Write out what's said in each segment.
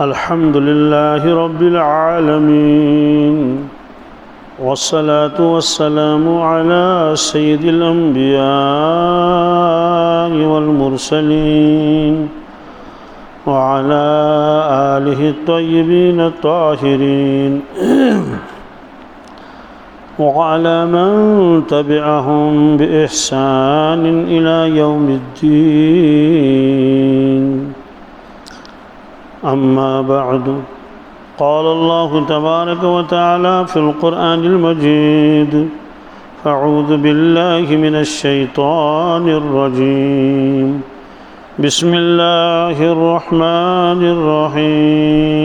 الحمد لله رب العالمين والصلاة والسلام على سيد الأنبياء والمرسلين وعلى آله الطيبين الطاهرين وعلى من تبعهم بإحسان إلى يوم الدين. أما بعد، قال الله تبارك وتعالى في القرآن المجيد: أعوذ بالله من الشيطان الرجيم. بسم الله الرحمن الرحيم.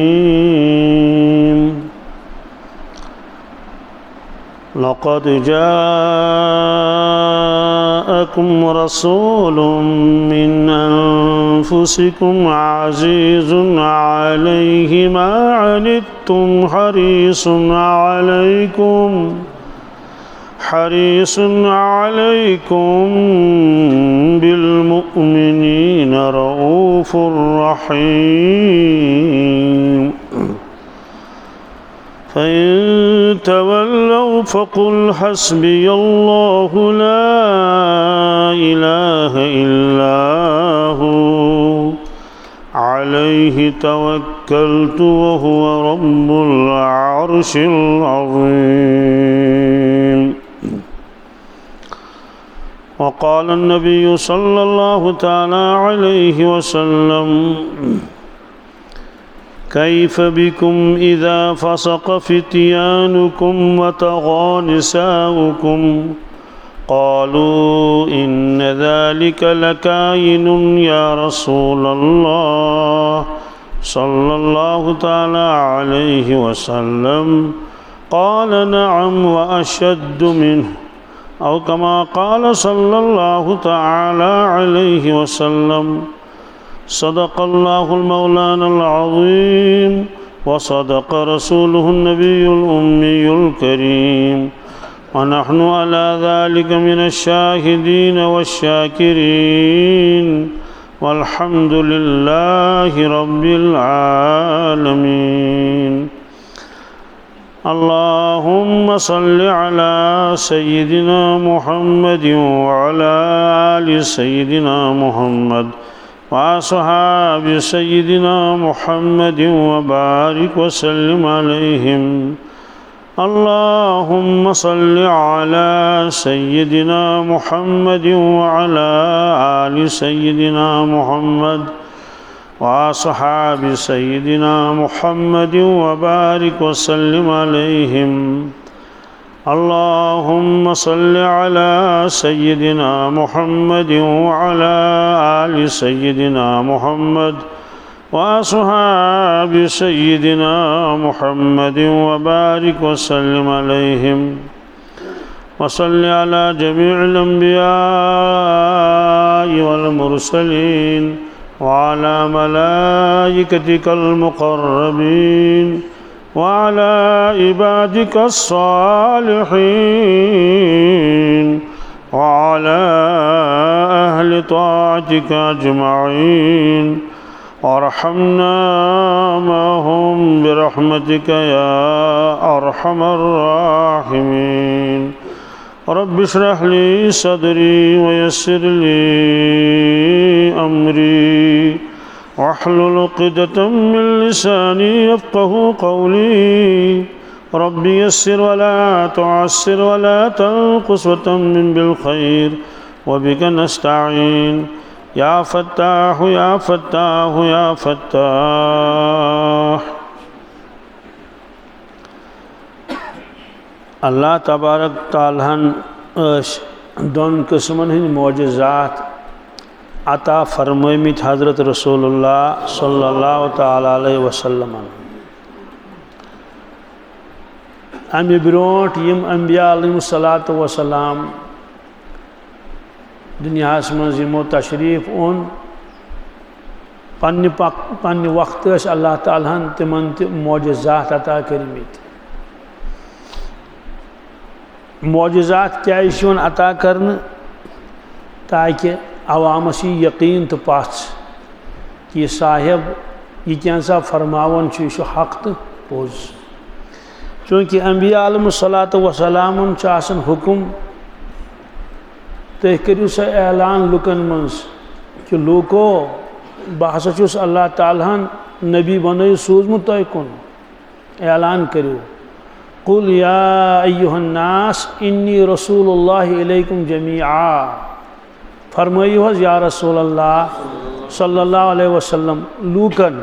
لقد جاءكم رسول من أنفسكم عزيز عليه ما عنتم حريص عليكم بالمؤمنين رؤوف رحيم. فإن تولوا فقل حسبي الله لا إله إلا هو عليه توكلت وهو رب العرش العظيم. وقال النبي صلى الله تعالى عليه وسلم: كيف بكم إذا فسق فتيانكم وطغى نساؤكم؟ قالوا إن ذلك لكائن يا رسول الله صلى الله تعالى عليه وسلم. قال: نعم وأشد منه، أو كما قال صلى الله تعالى عليه وسلم. صدق الله المولانا العظيم وصدق رسوله النبي الأمي الكريم، ونحن على ذلك من الشاهدين والشاكرين، والحمد لله رب العالمين. اللهم صل على سيدنا محمد وعلى آل سيدنا محمد وأصحاب سيدنا محمد وبارك وسلم عليهم. اللهم صل على سيدنا محمد وعلى آل سيدنا محمد وأصحاب سيدنا محمد وبارك وسلم عليهم. اللهم صل على سيدنا محمد وعلى آل سيدنا محمد وأصحاب سيدنا محمد وبارك وسلم عليهم. وصل على جميع الأنبياء والمرسلين وعلى ملائكتك المقربين وعلى عبادك الصالحين وعلى أهل طاعتك أجمعين، وارحمنا معهم برحمتك يا أرحم الراحمين. رب اشرح لي صدري ويسر لي أمري واحلل عقدة من لساني يفقه قولي. رب يسر ولا تعسر ولا تنقص وتمم بالخير وبك نستعين. يا فتاح يا فتاح يا فتاح. اللہ تبارک تعالیٰ دون قسمن ہند معجزات عطا فرمائمت حضرت رسول اللہ صلی اللہ تعالیٰ علیہ وسلم. امی برونٹ یم انبیاء علیہ الصلاۃ والسلام دنیا من یمو تشریف اون پنہ وقت اللہ تعالیٰ تمن معجزات عطا کرمت. معجزات کیا عطا کرنے تاکہ عوامس یقین تو پاس कि साहिब यह कैसा फरमावन यह हक तो पोज चूँकि अम्बिया अलैहिस्सलातु वस्सलाम हुकुम तुम करियो सा ऐलान लुकन मज कि लूको बह हसा अल्लाह ताला नबी बन सूजमुत तुह कुन ऐलान करियो कुल या अय्युहन्नास इन्नी रसूलुल्लाहि इलैकुम जमीआ फरमाइयो या रसूलल्लाह सल्लल्लाहु अलैहि वसल्लम लूकन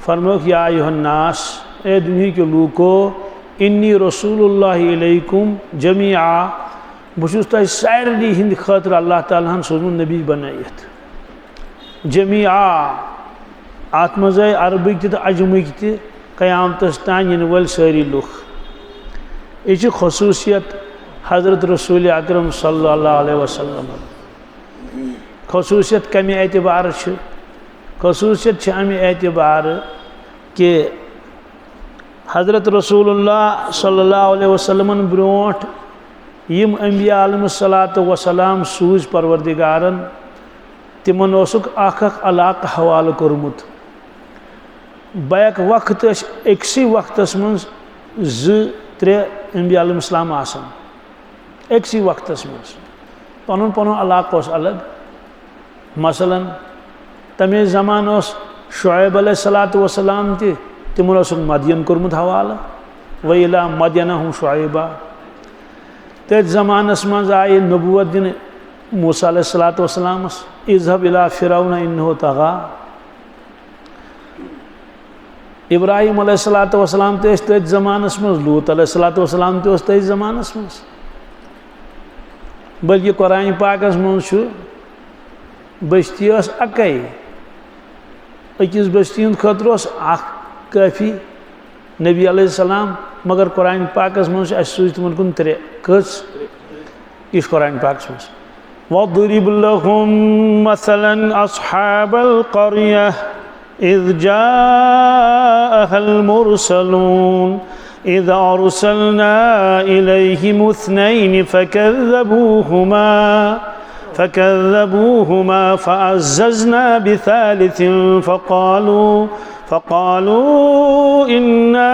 फरमायो या अय्युहन्नास ए दुनिया के लूको इन्नी रसूलुल्लाहि इलैकुम जमीआ बहुत तुम सारे हिंद खतर अल्लाह ताला सोजमुत नबी बनायत जमीआ अत मज अरबिक तो अजमिक तो क़यामतस तान इन वल सारी लुख यह खसूसियत हज़रत रसूल अकरम सल्लल्लाहु अलैहि वसल्लम खसूसियत कमे एतबार खसूसियत अमे एतबार कि हज़रत रसूलुल्लाह सल्लल्लाहु अलैहि वसल्लम ब्रोट यम अम्बिया अलैहिस्सलातु वस्सलाम सूज परवरदिगारन तिमन अख अलाक हवाल कोरमुत बैक वक्त एकसी वक्तस मज त्रे अम्बिया अलैहिस्सलाम आसन एकसी वक्तस मज पनुन पनुन अलाक अलग मसलन तमे ज़मान शुएब अलैहिस्सलातु वस्सलाम तिमन मदियन कोरमुत हवाल वइला मदियना हम शुएबा तथ ज़मानस मज आये नबूवत दिन मूसा अलैहिस्सलातु वस्सलामस इज़हब इला फिरौन इन्नहु तग़ा इब्राहिम अलैहिस्सलातु वस्सलाम तथ ज़मानस मज लूत अलैहिस्सलातु वस्सलाम तथ ज़मानस मज बल्कि कुरान पाकस मज बस्ती अकै अकिस बस्ती हंद खतर काफ़ी नबी अलैहिस्सलाम मगर कुरान पाकस मज सूझ तिमन कुन त्रे कस इस कुरान पाकस मज वद्रिब लहुम मसलन अस्हाबल क़रियह इज़ जाअहल मुरसलून इज़ अरसलना इलैहिम इस्नैन फकज़्ज़बूहुमा फ़अज़्ज़ज़ना बिसालिसिन फ़क़ालू इन्ना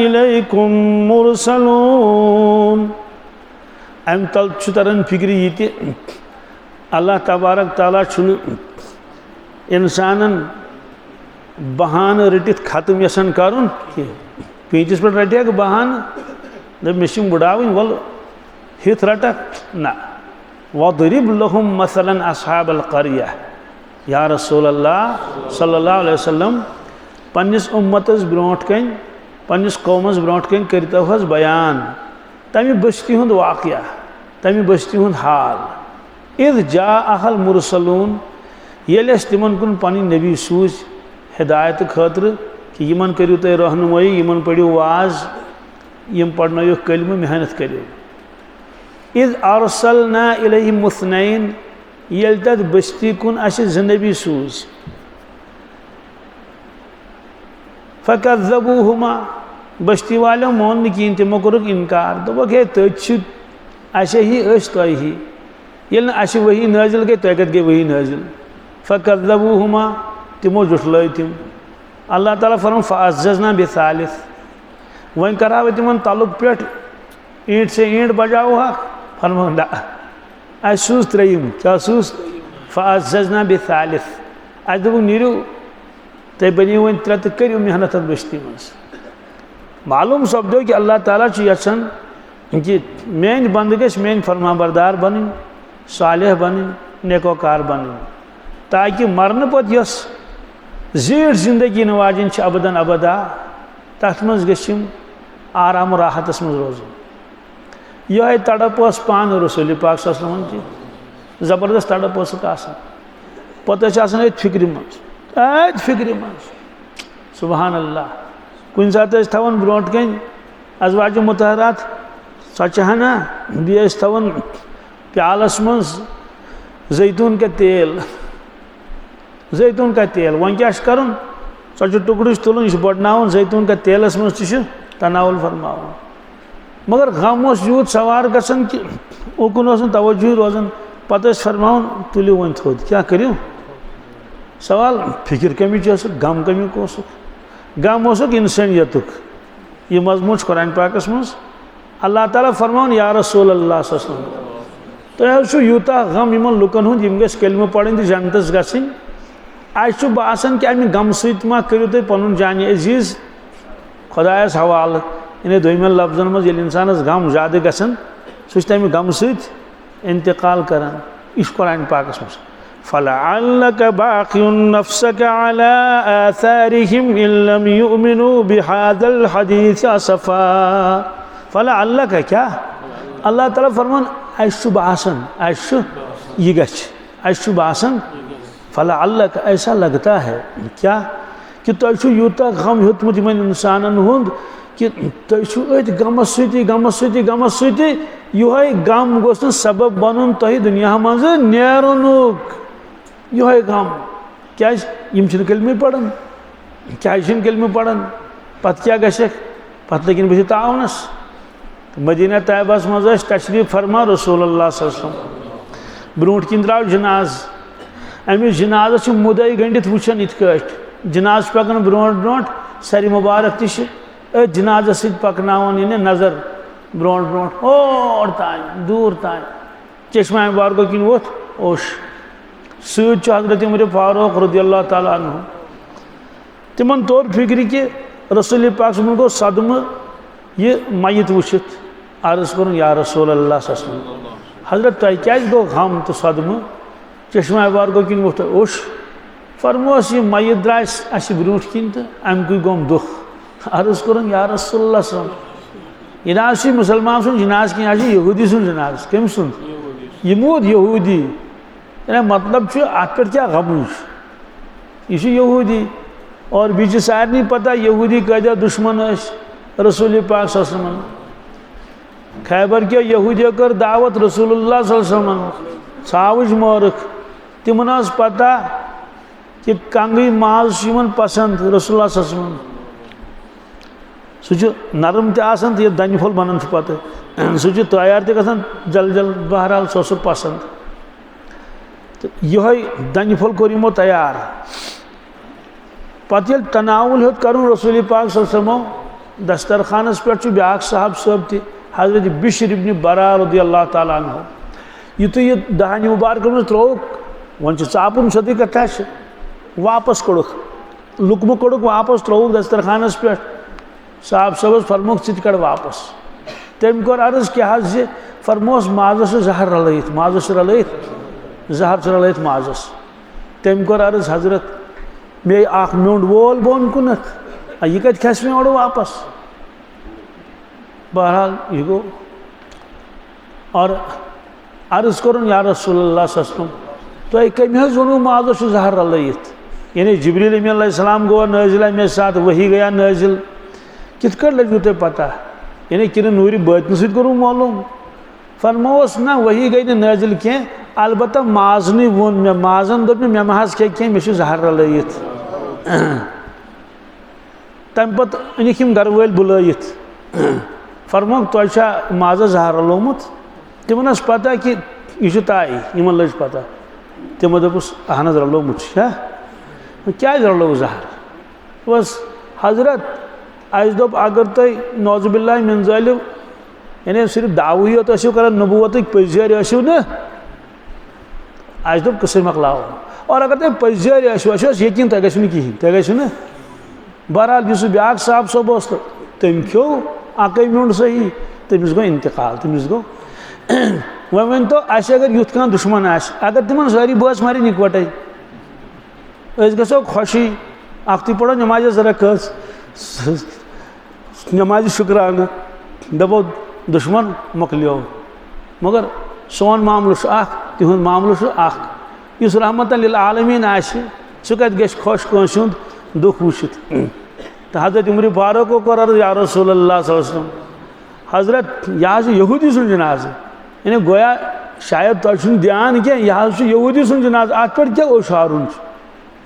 इलैकुम मुरसलून अम तल तरन फिक्र यह अल्लाह तबारक ताला इंसानन बहान रटित खत्म यसान करुन पींतिस पे रटिया बहान दप मे बुड़ावन वल हित रटक ना वद्रिब लहुम मसलन अस्हाबल क़रियह या रसूलल्लाह सल्लल्लाहु अलैहि वसल्लम पन्निस उम्मतस ब्रोट कन पन्निस कौमस ब्रोट कन करतो हज बयान तमि बस्ती हुंद वाक़या तमि बस्ती हुंद हाल इज़ जाअहल मुरसलून येल तिमन कुन पन्नि नबी सूझ हिदायत खतर कि यमन करियो तुम रहनुमाई यमन पढ़ियो वाज यम पढ़नो कलम मेहनत करियो इज़ अरसलना इलैहिम इस्नैन येल तत बस्ती कुन अस ज़ नबी सूझ फ़कज़्ज़बूहुमा बस्ती वालों मोन न कहीं तमो कोरुक इनकार दोपक हे तथ असे ही तही ये अस वही नाजिल गई तुह कत गई वही नाजिल फ़कज़्ज़बूहुमा तिमो जुटल तिम अल्लाह ताला फरमान फ़अज़्ज़ज़ना बिसालिस वन करा तिमन तलुक पे ईंट से ईंट बजाओ हा फरमान अस सूझ त्रेयम क्या सूझ फ़अज़्ज़ज़ना बिसालिस अस दोपक नीरू तुम बनियो वन त्रे तो करियो मेहनत बस्ती मज मालूम सपदो कि अल्लाह ताला यसान कि मेन बंद गस मेन फरमाबरदार बन सालेह बन नेकोकार बन ताकि मरन पत यस जीठ जिंदगी नवाजन अबदन अबदा तथ मज गम आराम राहतस मज रोजन यह तड़प पान रसूल पाक सल्लल्लाहु अलैहि वसल्लम जबरदस्त तड़प पे फिक्र मज सुबहान अल्लाह कुन सात थवन ब्रोट कन अजवाज मुतहरात सचहना बे थवन प्यालस मज जैतून का तेल वन क्या कर टुकड़ तुलन यह बड़न जैतून का तेलस मज तनावल फरमावन मगर गम यूत सवार गसन कि उकुन तवज्जो रोजान पे फरमावन तुलियो वन थोद क्या करियो सवाल फिक्र कमी गम कमी गम इंसानियत यह मजमून कुरान पाकस मज अल्लाह ताला फरमान या रसूल अल्लाह तुम यूता गम इन लुकन हूँ कलम पढ़ तो जन्नतस गन आज बासान कि अमि गम समा करो तुम पन जान अजीज खुदायस हवाल इन दोमें लफ्जन मज इंसानस गम ज्यादा गसान सह तमि गम इंतकाल करान यह कुरान पाकस मज फलअल्लक बाक़िउन नफ्सक अला आसारिहिम इन लम युमिनु बिहाज़ल हदीस असफा फलअल्लक क्या अल्लाह ताला फरमान बासान यह गछ बासान फलअल्लक ऐसा लगता है क्या कि तुम यूता गम हेतमुत इंसानन हुंद कि तुम गमस सती यह गम गोस सबब बन तुम दुनिया मज नेरुनुक यह गम क्या कलमे पढ़न क्या कलमे पढ़न पत क्या गक पत लगिन बस तावनस मदीना तैयबस मज तशरीफ फरमा रसूलुल्लाह सल्लल्लाहु अलैहि वसल्लम ब्रोट किन द्राव जनाज अमिस जनाजस मुदई गंडित वुचन इत जनाज पकन ब्रोट ब्रोट सर मुबारक तह जनाजस पकनावन इन नजर ब्रोट ब्रोट और तान दूर तान चश्मा मुबारक किन वोत ओश सत हजरत उमर फारूक रज़ियल्लाहु ताला अन्हु तिमन तौर फिक्र कि रसूल पाक गो सदम यह मयत वुचित अर्ज कर या रसूल अल्लाह हजरत तुम क्या गो गम तो सदम चश्मा मुबारक किन वोत ओश फरमोस यह मयत द्राय अस ब्रोट किन तो अमुक गोम दुख अर्ज कर या रसूल यह मुसलमान सुन जनाज कह यहूदी सुन जनाज कम सुन यह मूद यहूदी मतलब अत पे क्या गम यह यहूदी और बीच सारे पता यहूदी कदा दुश्मन रसूल पाक सल्लल्लाहु अलैहि वसल्लम खैबर के यहूदियों कर दावत रसूलुल्लाह सल्लल्लाहु अलैहि वसल्लम सावज मोरख तिमन पता कि कंगई माज पसंद रसूलुल्लाह सल्लल्लाहु अलैहि वसल्लम सह नरम तो यह दन फल बनन पत सह तैयार तक जल जल बहरहाल सह पसंद तो यह दन फल कोर यमो तैयार पत ये तनावुल हेत कर रसूल पाक सल्लल्लाहु अलैहि वसल्लम दस्तरखानस पे ब्या साहब सब ति हजरत बिश्र इब्न बरा रज़ियल्लाहु ताला अन्हु युत यह दहानी मुबारक में त्रोक वन चापुन सदी कथा वापस कोड़क लुकम कोड़क वापस त्रोक दस्तरखानस पे साहब सबस फरमोक च कड़ वापस तम कोर अर्ज क्या फरमोस माजस जहर रलत माजस रलत जहर रलत माजस तम कोर अर्ज हजरत मे म्योंड वोल बोन कुनत यह कत खस मे और वापस बहरहाल यह गो और अर्ज कर या रसूलुल्लाह सल्लल्लाहु अलैहि वसल्लम तुम कम वो माजस जहर रलत यानी जिब्रील अलैहिस्सलाम गो नाजिल मे साथ वही गया नाजिल कित लगे तुम पता यानी कि नूर बातन सत करूँ मालूम फरमोस ना वही गई नाजिल कह अलबत् माजन वोन मे माजन दोप मे महज कह मे जहर रलत तम पत अनिक गर वाल बुलत फरमोक तुम माज जहर रलोमुत तिमन पता कि यह ताई इन लज पता तमो दोपस अहन रलोमुत क्या रलो जहर बस हजरत अस दोप अगर तुम नौजुबिल्ला मिन ज़ालिम यानी सिर्फ दावी योत कर नबूवत पजार न अस दोप कस मकलाओ और अगर तुम पजार यकीन तुम गो कहें तुम गो बहरहाल इस ब्या साहब सब तम खो अक म्योंड सही तमिस गो इंतकाल तमिस गो वो वन तो अगर युथ कह दुश्मन अगर तिमन सारी बस मारे इकवटे गो खुशी अख पढ़ो नमाज रकस नमाज शुक्राना दपो दुश्मन मकलियो मगर सोन मामल तिहद मामल इस रहमत लिल आलमीन सह कत ग खुश कंस दुख वुचित तो हजरत उमर फारूक कोर अर्ज या रसूलुल्लाह सल्लल्लाहु अलैहि वसल्लम हजरत यह यहूदी सुन जनाज यानी गोया शायद तुम ध्यान कह यह यहूदी सुन जनाज अत पे क्या ओशारुन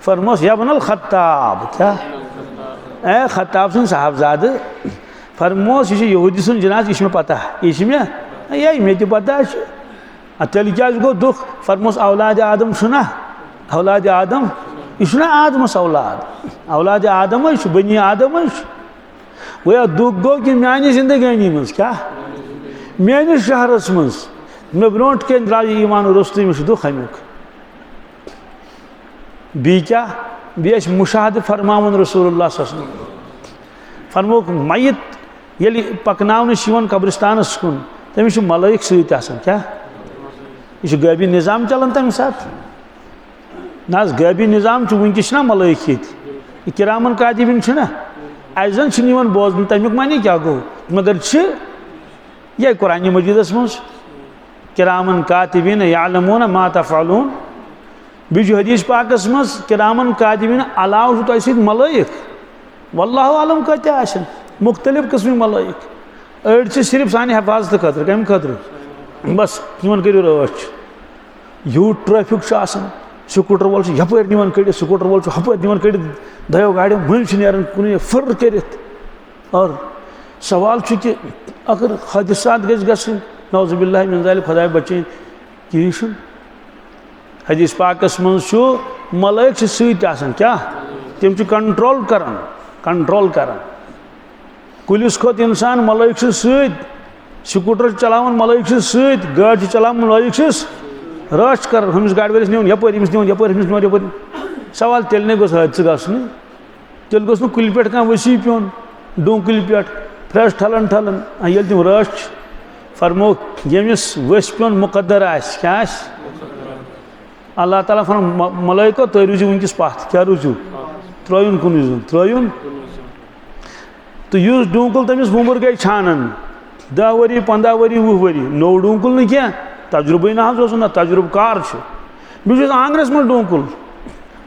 फरमोस या बनल खत्ताब क्या ए खत्ताब सुन साहबजाद फरमोस यह यहूदी सुन जनाज यह पता यह मे पता तेल क्या गो दुख फरमोस औलाद आदम सुना औलाद आदम यह आदमस औलाद आदम बनी आदम गोया दुख गो कि मानी जिंदगानी मज क्या मेस शहरस मज मे ब्रो कन द्राव ईमान रोस्त मे दुख अमुक बी क्या बी मुशाहद फरमावन रसूलुल्लाह सल्लल्लाहु अलैहि वसल्लम फरमोक मयत ये पकन कब्रिस्तानस कुन तमिस मलाइक सत क्या यह गैबी निज़ाम चलान तम सात ना गैबी निज़ाम वनकस ना मलाइक ये किरामन कातिबीन अस जन बोजन तमुक मानी क्या गो मगर यह कुरान मजीदस मज किरामन कातिबीन यालमून मा तफअलून बी हदीस पाकस मज किरामन कातिबीन अलाव तुह सत मलाइक वल्लाहु आलम कत मुख्तलिफ किस्म मलाइक अड़ सिर्फ सानि हिफाजत खतर कम खतर बस करो रच यूट ट्रैफिक स्कूटर वोल यपर निवान कड़ स्कूटर वोल हपर निवान कड़ दो गाड़ियों मन नीरान कुन फर कर और सवाल कि अगर हादसा गि नौजुबिल्लाहि मिन ज़ालिक खुदा बचन कहीं हदीस पाकस मज मलाइक सत क्या तम कंट्रोल कर कुलिस खोत इंसान मलाइक सत स्कूटर चलावन मलाइक सत गाड़ी चलावन मलाइक रश कर हमिस गाड़ी वालिस निवन यपर हमिस निवन यपर हमिस निवन यपर सवाल तेल ने गोस हादसा गसन तेल गोस कुल पे कह वसी पेन डूकुल पे फ्रेश ठलन ठलन ये तम रश फरमो यमिस वस पेन मुकद्दर क्या अल्लाह ताला फरम मलाइको तुम रूजू वनकस पथ क्या रूजू त्रुन कुन त्रुन तो युस डूकुल तमिस वुमर गई छानन 10 वरी 15 वरी 20 वरी नो डूकुल न क्या तजुर्बे ना तजुर्बकार बस आंगनस मन डूकुल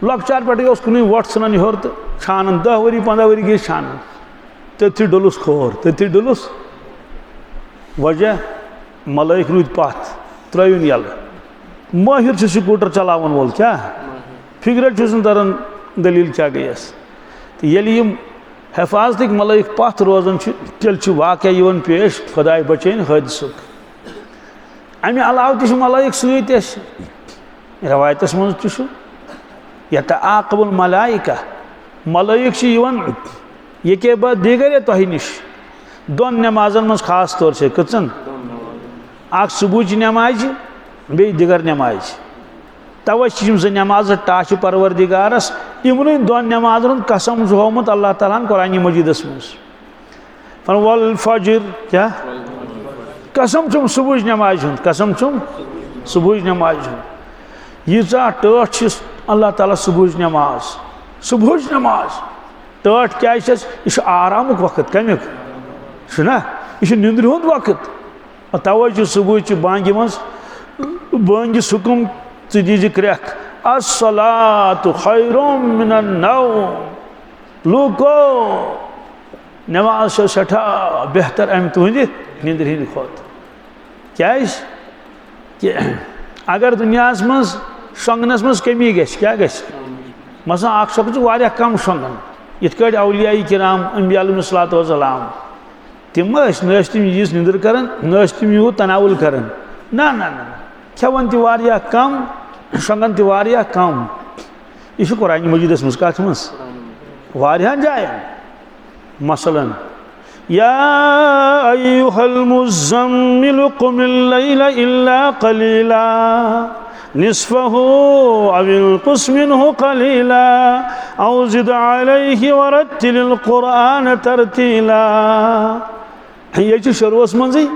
लकचार पे कुन वोट सान हर तो छानन 10 वरी 15 वरी गई छानन तथी डुलुस खोर तथी डुलुस वजह मलाइक रूद पथ त्रुन यल माहिर स्कूटर चलावन वोल क्या फिक्र तरन दलील क्या गयस तो ये हिफाजत मलाइक पथ रोजान तेल वाक़ पेश खुदा बचन हादसुक अमे अलाव तह मलाइक सत रवायतस मज यतआक़बुल मलाइका मलाइक ये के बाद दीगर तह नश दोन नमाजन मज खास तौर से कचन अख सुबह नमाज बे दिगर नमाज तवे ज नमाज टाश परवरदिगारस इमन दोन नमाजन कसम होमुत अल्लाह ताला कुरान मजीदस मज वल फजर क्या कसम चुम सुबह नमाज हुंद कसम चुम सुबह नमाज हुंद यीजा टठ अल्लाह ताला सुबह नमाज टठ क्या यह आरामुक वक्त कमुक यह निंद्र हुंद वक्त तवे सुबह बांगि मज बांगि सुकुम दीज क्रैक अस्सलातु खैरुम मिनन नौम लूको नमाज सठा बेहतर अम तुंद निंद्र हिंद खोत क्या अगर दुनिया मज शोंगनस मज कमी क्या मसा अख शख्स वारिया कम शोंगन इत औलिया किराम अंबिया अलैहिस्सलातु वस्सलाम तम तम यीज निंद्र कर तम यूँ तनावुल कर ना ना ना खेवन तह कम शोंगन तह कम यह कुरान मजीदस मज कत मज वारियान जायन मसलन या अय्युहल मुज़्ज़म्मिल क़ुमिल लैला इल्ला क़लीला निस्फ़हु अविल क़ुस मिन्हु क़लीला औ ज़िद अलैहि वरत्तिलिल क़ुरआन तरतीला ये शुरुअस मज़ी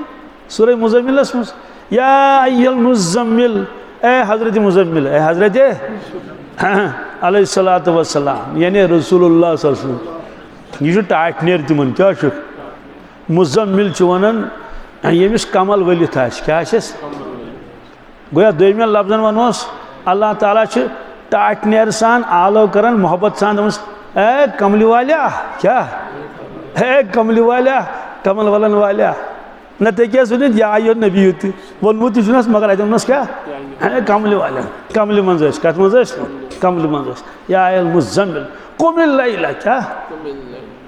सूरह मुज़म्मिलस मज़ या अय्युहल मुज़्ज़म्मिल ए हज़रत मुज़म्मिल ए हज़रत अलैहिस्सलातु वस्सलाम यानी रसूलुल्लाह सल्लल्लाहु अलैहि वसल्लम यह टाट नेर तिमन क्या मुज़म्मिल वनान यमिस कमल वलित क्या गोया दोमिन लफ्जन वनोस अल्लाह ताला टाट नेर सान आलो कर मोहब्बत सान दमस ए कमली वाल्या क्या ए कमली वाल्या कमल वलन वाल्या न क्या वन या आयो नबी वोनमुत मगर अतमस क्या कमल वाल्या कमल मज कत मज कमल मज या आयल मुज़म्मिल क़ुमिल लैला क्या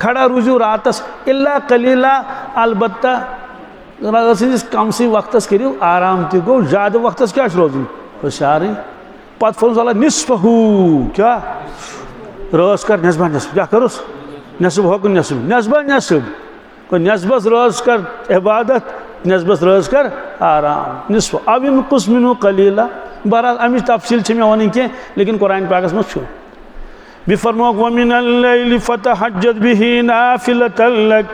खड़ा रुजू रातस इल्ला कलीला अलबत्ता कम सी वक्तस करो आराम तह गो ज्यादा वक्तस क्या रोजन होशियार पत फल निस्फहू क्या रस कर नस्बा नस्ब क्या करोस नस्ब होकुन नस्ब नस्बा नस्ब नस्बस रस कर इबादत नस्बस रस कर आराम निस्फ अब इन कुस्मिन कलीला बहरहाल अमिच तफसील मे वन कह लेकिन कुरान पाकस मज बि फरमोक वमिनल लैलि फतहज्जद बिही नाफिलतन लक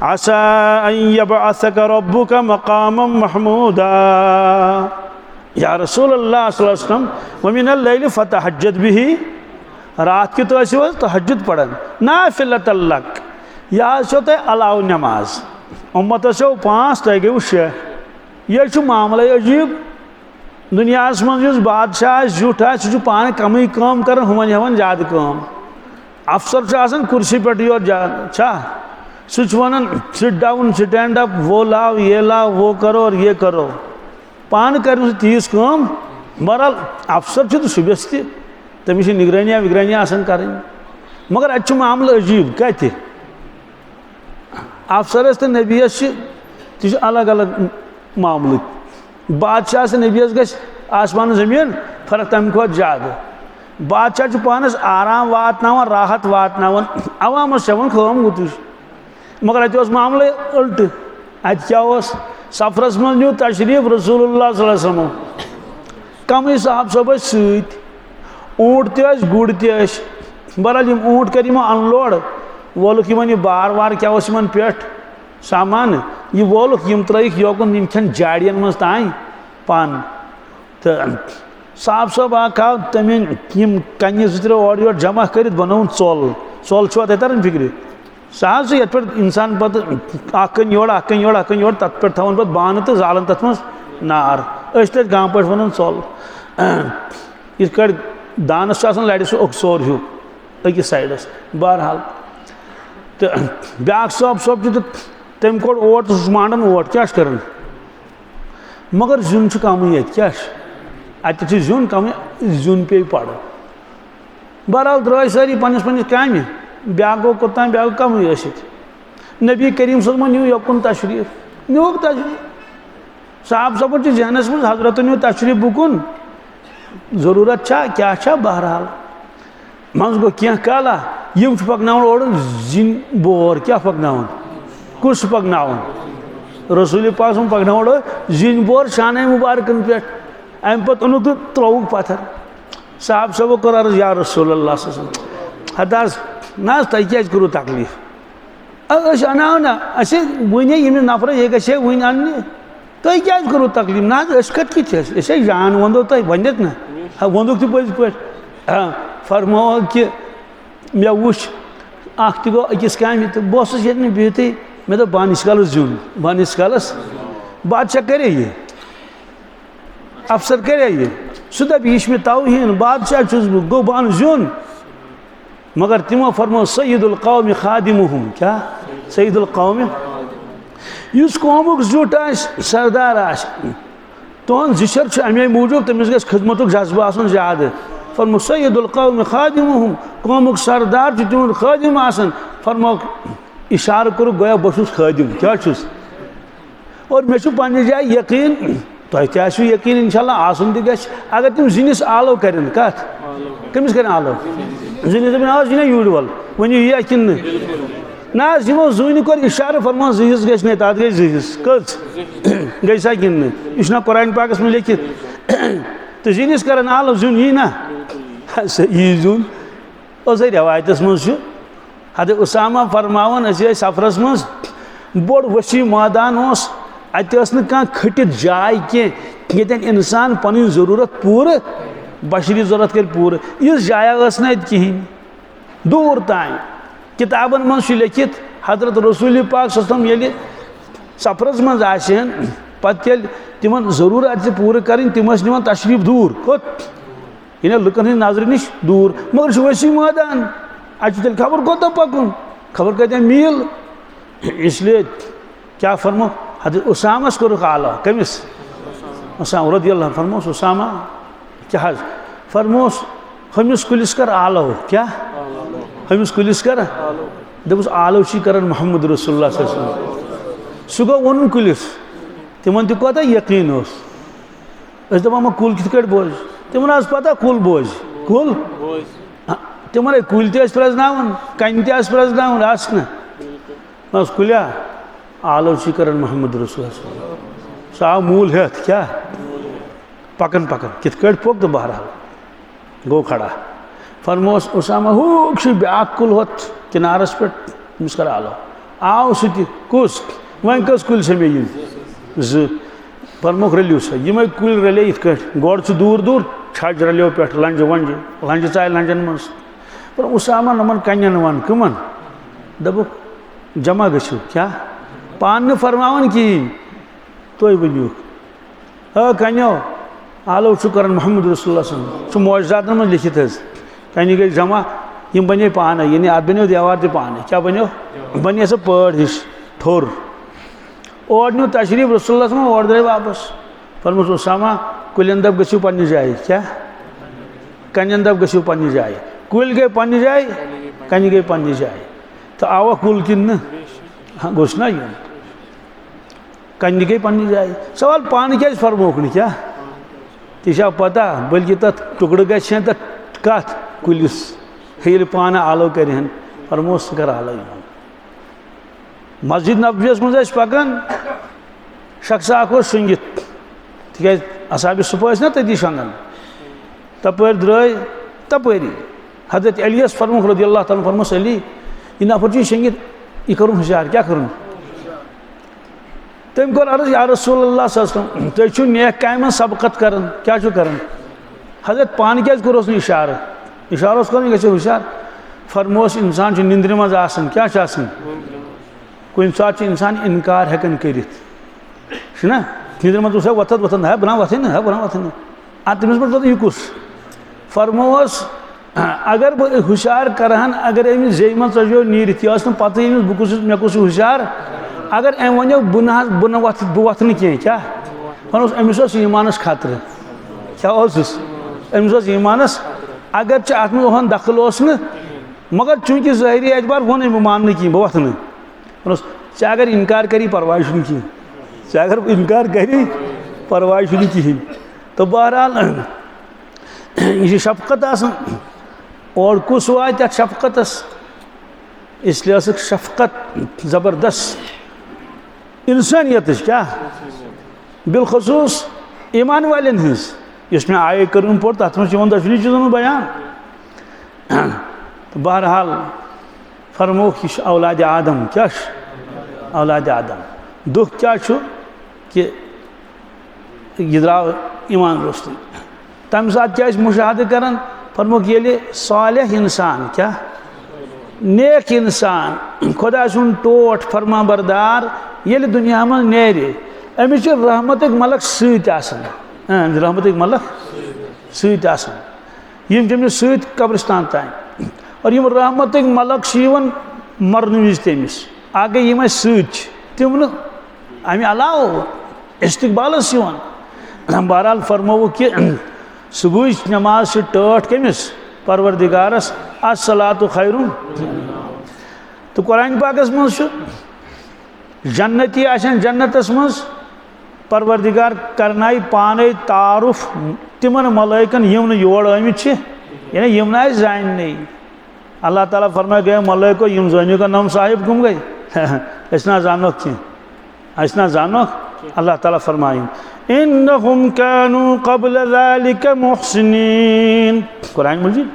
असा अन यबअसक रब्बुक मकामम महमूदा या रसूलुल्लाह सल्लल्लाहु अलैहि वसल्लम वमिनल लैलि फतहज्जद बिही रात की तो तहज्जुद पढ़न नाफिलतन लक यह तुम अलाव नमाज उम्मत 5 तुम गो 6 यह मामला अजीब दुनिया मज बादशाह झूठ सह पान कम कम कर हुमन हेवन ज्यादा कम अफसर कुर्सी पे योर सह one sit down stand up वो लाओ ये लाओ वो करो और ये करो पान कर तीस कम बहरहाल अफसर तो सुबह तमिस निगरानिया विगरानिया कर मगर अत मामला अजीब कत अफसरस तो नबीस अलग अलग मामल बादशाह से नबीस गश आसमान जमीन फर्क तम खो ज्यादा बादशाह पानस आराम वात राहत वात अवामस चवन खम गुत मगर अत मामले उल्ट अत क्या सफरस मज न्यू तशरीफ रसूलुल्लाह सल्लल्लाहु अलैहि वसल्लम कम साहब सब सत ऊँट तस गुड़ तस बहरहाल ऊँट कर अनलोड वोलुक यह बार बार क्या पे सामान यह वोलुक त्रक योकुन यम जाड़ियन मज तान पान तो साहब सब आव तमें कन्य 2-3 और योर जमा कर बनौन चोल छुआ ते तरन फिक्र साहब से ये पे इंसान पे अकन योर तथ पे थवन पे बान तो जालन तथ मज नार तथ गाँव पे वन चोल इत दानस लड़ सोर हूँ अकिस साइडस बहरहाल तो ब्या सब तम कोड़ ओट तो मांडन ओट क्या कर मगर जुन कम क्या अत जुन कम जुन पे पड़ बहरहाल द्राय सारी पन्नस काम ब्या गो कोतान ब्या कम नबी करीम सलमान न्यू यकुन तशरीफ न्यूक तशरीफ साहब सब जहनस मज हजरत न्यू तशरीफ बुकुन जरूरत क्या बहरहाल मज गो क्या काला यम पकन ओर जिन बोर क्या पकन कुस पकन रसूल पाक पकन ओर जिन बोर शान मुबारकन पे अम पे ओन तो त्रोक पत्थर साहब सब कर अर्ज या रसूलुल्लाह हदास ना तुम क्या करू तकलीफ अनाव ना वे ये नफर ये गे वन अन्न तुम क्या करू तकलीफ ना कत कि जान वो तुम वनित ना वोक तो पज पे फरमो कि मे वुच अख गो अकिस काम तो बस बिहत मे दो बन कलस जुन बन कलस बादशाह करे ये अफसर करे ये सह दप यह मे तौहीन बादशाह गो बन जुन मगर तिमो फरमो सय्यदुल कौम खादिमुहुम क्या सय्यदुल कौम इस कौमुक जुट सरदार तुहन जिशर अमे मूजूब तमिस गस खिदमत जज्बा आसन ज्यादा फरमो सय्यदुल कौम खादिमुहुम कौमुक सरदार तुहद खादिम आसन फरमो इशार कर गया बहुत खादिम क्या और मे पे जाए यकीन तुम तु यकीन इंशाल्लाह आसन तस अगर तुम जिनिस आलो करें कत कमिस कर आलो जिनिस जिना यूर वल वन यह कि ना यमो जून कर इशार फरमा जिस गई तथ गई जिस कच गई सा कि यह कुरान पाकस में लिखित तो जिनिस कर आलो जुन यी ना यी जुन रवायतस मज हद उसामा फरमान सफरस मज बोड़ वसी मैदान अत खटित जाय कह इंसान पन जरूरत पूर बशरी जरूरत कर पूर इस जाया ना कहें दूर तान किताबन मज लिखित हजरत रसूल पाक सल्लल्लाहु अलैहि वसल्लम सफरस मज आसन पे तिमन जरूरत पूर कर तिम निवान तशरीफ दूर कत इन लुकन हंद नजर नश दूर मगर वसी मैदान अल खबर कोत पकुन खबर कत मील इसलिए क्या फरमो हद उसामस कोरुख आला कमिस उसामा रदियल्लाहु अन्हु फरमोस उसामा क्या फरमोस हमिस कुलिस कर आलो क्या हमिस कुलिस कर दपुस आलो कर मोहम्मद रसूलुल्लाह सल्लल्लाहु अलैहि वसल्लम सह गो वन कुलिस तिमन कोता यकीन दपान कुल कित बोज तिमन पता कुल बोझ कुल तिमन कुल प्रजन कन प्रजन कुलिया आलोची कर मोहम्मद रसूल सह आव मूल हेत क्या पकन पकन कित पोक तो बहरहाल गो खड़ा फरमोस उसामा हूँ ब्या कुल होत किनारस पे तमिस कर आलो आव सह कुस वन कस कुल से मे फरमोक रलियो सा ये कुल रले इत गोड़ दूर दूर छज रलियो पे लंज वंज लंज चाय लंजन मज पर उसामा नमन कन वन कमन दबुक जमा गो क्या पान फरमान कहें तुम वनु कनो आलो कर मोहम्मद रसूल सह मौजदात मज लिखित कन गई जमा यम बने पान यानी अत बनो देवार तह पान क्या बनो बने सह पड़ हिश ठोर और न्यू तशरीफ रसूल और द्रे वापस फरमोस उसामा कुलन दप गो पन्ने जाए क्या कन दप गो पन्ने जाए कुल गए पन्ने जाए कन गए पन्ने जाए तो आवा कुल किन हाँ गोस ना यून कन गई पन्ने जाए सवाल पान क्या फरमोक न क्या ती पता बल्कि तथ टुकड़ ग तथ कत कुलिस ये पान आलो कर फरमोस कर आलो मस्जिद नबवियस मज पकान शख्स शंगित तिक असाब सुबह ना तती शंगन तपर द्राय तपरी हजरत अलियस फरमुख रदी अल्लाह ताला फरमोस अली यह नफर शंगित यह कर हुशार क्या कर तम कर अर्ज या रसूल अल्लाह तुम नेक काम सबकत कर क्या कर हजरत पान क्या करोस इशार इशार कर गो हुशार फरमोस इंसान निंद्र मज क्या कुन सात इंसान इनकार हेकन करना निंद्र मज वथत वथन है बना वथन है बना वथन तमिस पे यह कुस फरमोस अगर बह हुशार करहन अगर अमिस जे मन चो नीरत यह पत मे कुस हुशार अगर अम वो बह वथ कह क्या फरमोस अमिस ईमानस खतर क्या अमिस ईमानस अगर अत ओहन दखल मगर चूंकि ज़ाहिरी एतबार वो बह मान कह बह वथ चे अगर इनकार करी परवाह कहें चे अगर इनकार करी परवाह कहें तो बहरहाल यह शफकत और कुस वात शफकत इसलिए शफकत ज़बरदस्त इंसानियत क्या बिलखसूस ईमान वालन हज मे आय कर पोर तथ मन दशनी चीज़ों बयान तो बहरहाल फरमोख यह औलाद आदम क्या औलाद आदम दुख क्या कि यह द्राव ईमान रोस्त तम सात क्या मुशाहद कर फरमोख ये सालेह इंसान क्या नेक इंसान खुदा सुन टोट फरमा बरदार ये दुनिया में नेर अमिस रहमत मलक सतन रहमत मलक सतन तमिस सत कब्रिस्तान तान और यम रहमत मलक मरन विज तमिस आ गई यम तम अमे अलाव इस्तकबालस बहरहाल फरमो कि सुबह नमाज से टठ कमिस परवरदिगारस अस्सलातु खैरुन तो कुरान पाकस मज जन्नती आशन जन्नतस मज परवरदिगार करनाई पाने तारुफ तिमन मलाइकन यम योर आमित यानी यम ना जान अल्लाह ताला फरमाए गए मलाइको यम जानियो का नाम साहिब गुम गई ऐसा जानो कह ऐसा जानो अल्लाह ताला फरमाए इन्नहुम कानू क़ब्ल ज़ालिका मुहसिनीन कुरान मजीद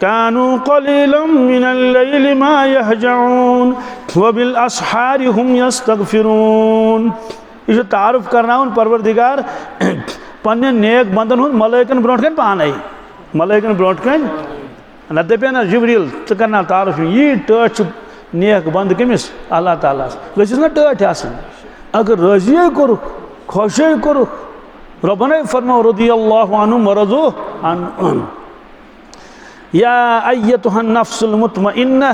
कानू क़लीलन मिनल लैलि मा यहजऊन व बिल अस्हारि हुम यस्तगफिरून यह तारुफ करना परवरदिगार पन्ने नेक बंदन हुन मलाइकन ब्रोट कन पाने मलाइकन ब्रोट कन न दपे ना जिब्रील तो करना तारुफ यह टठ नेक बंद कमिस अल्लाह ताला गस ना टठ आसन अगर रजी कोर खुश कोर रब्बना फरमा रदियल्लाहु अन्हु मरज़ू अन या अय्यतुहन नफ्सुल मुतमइन्ना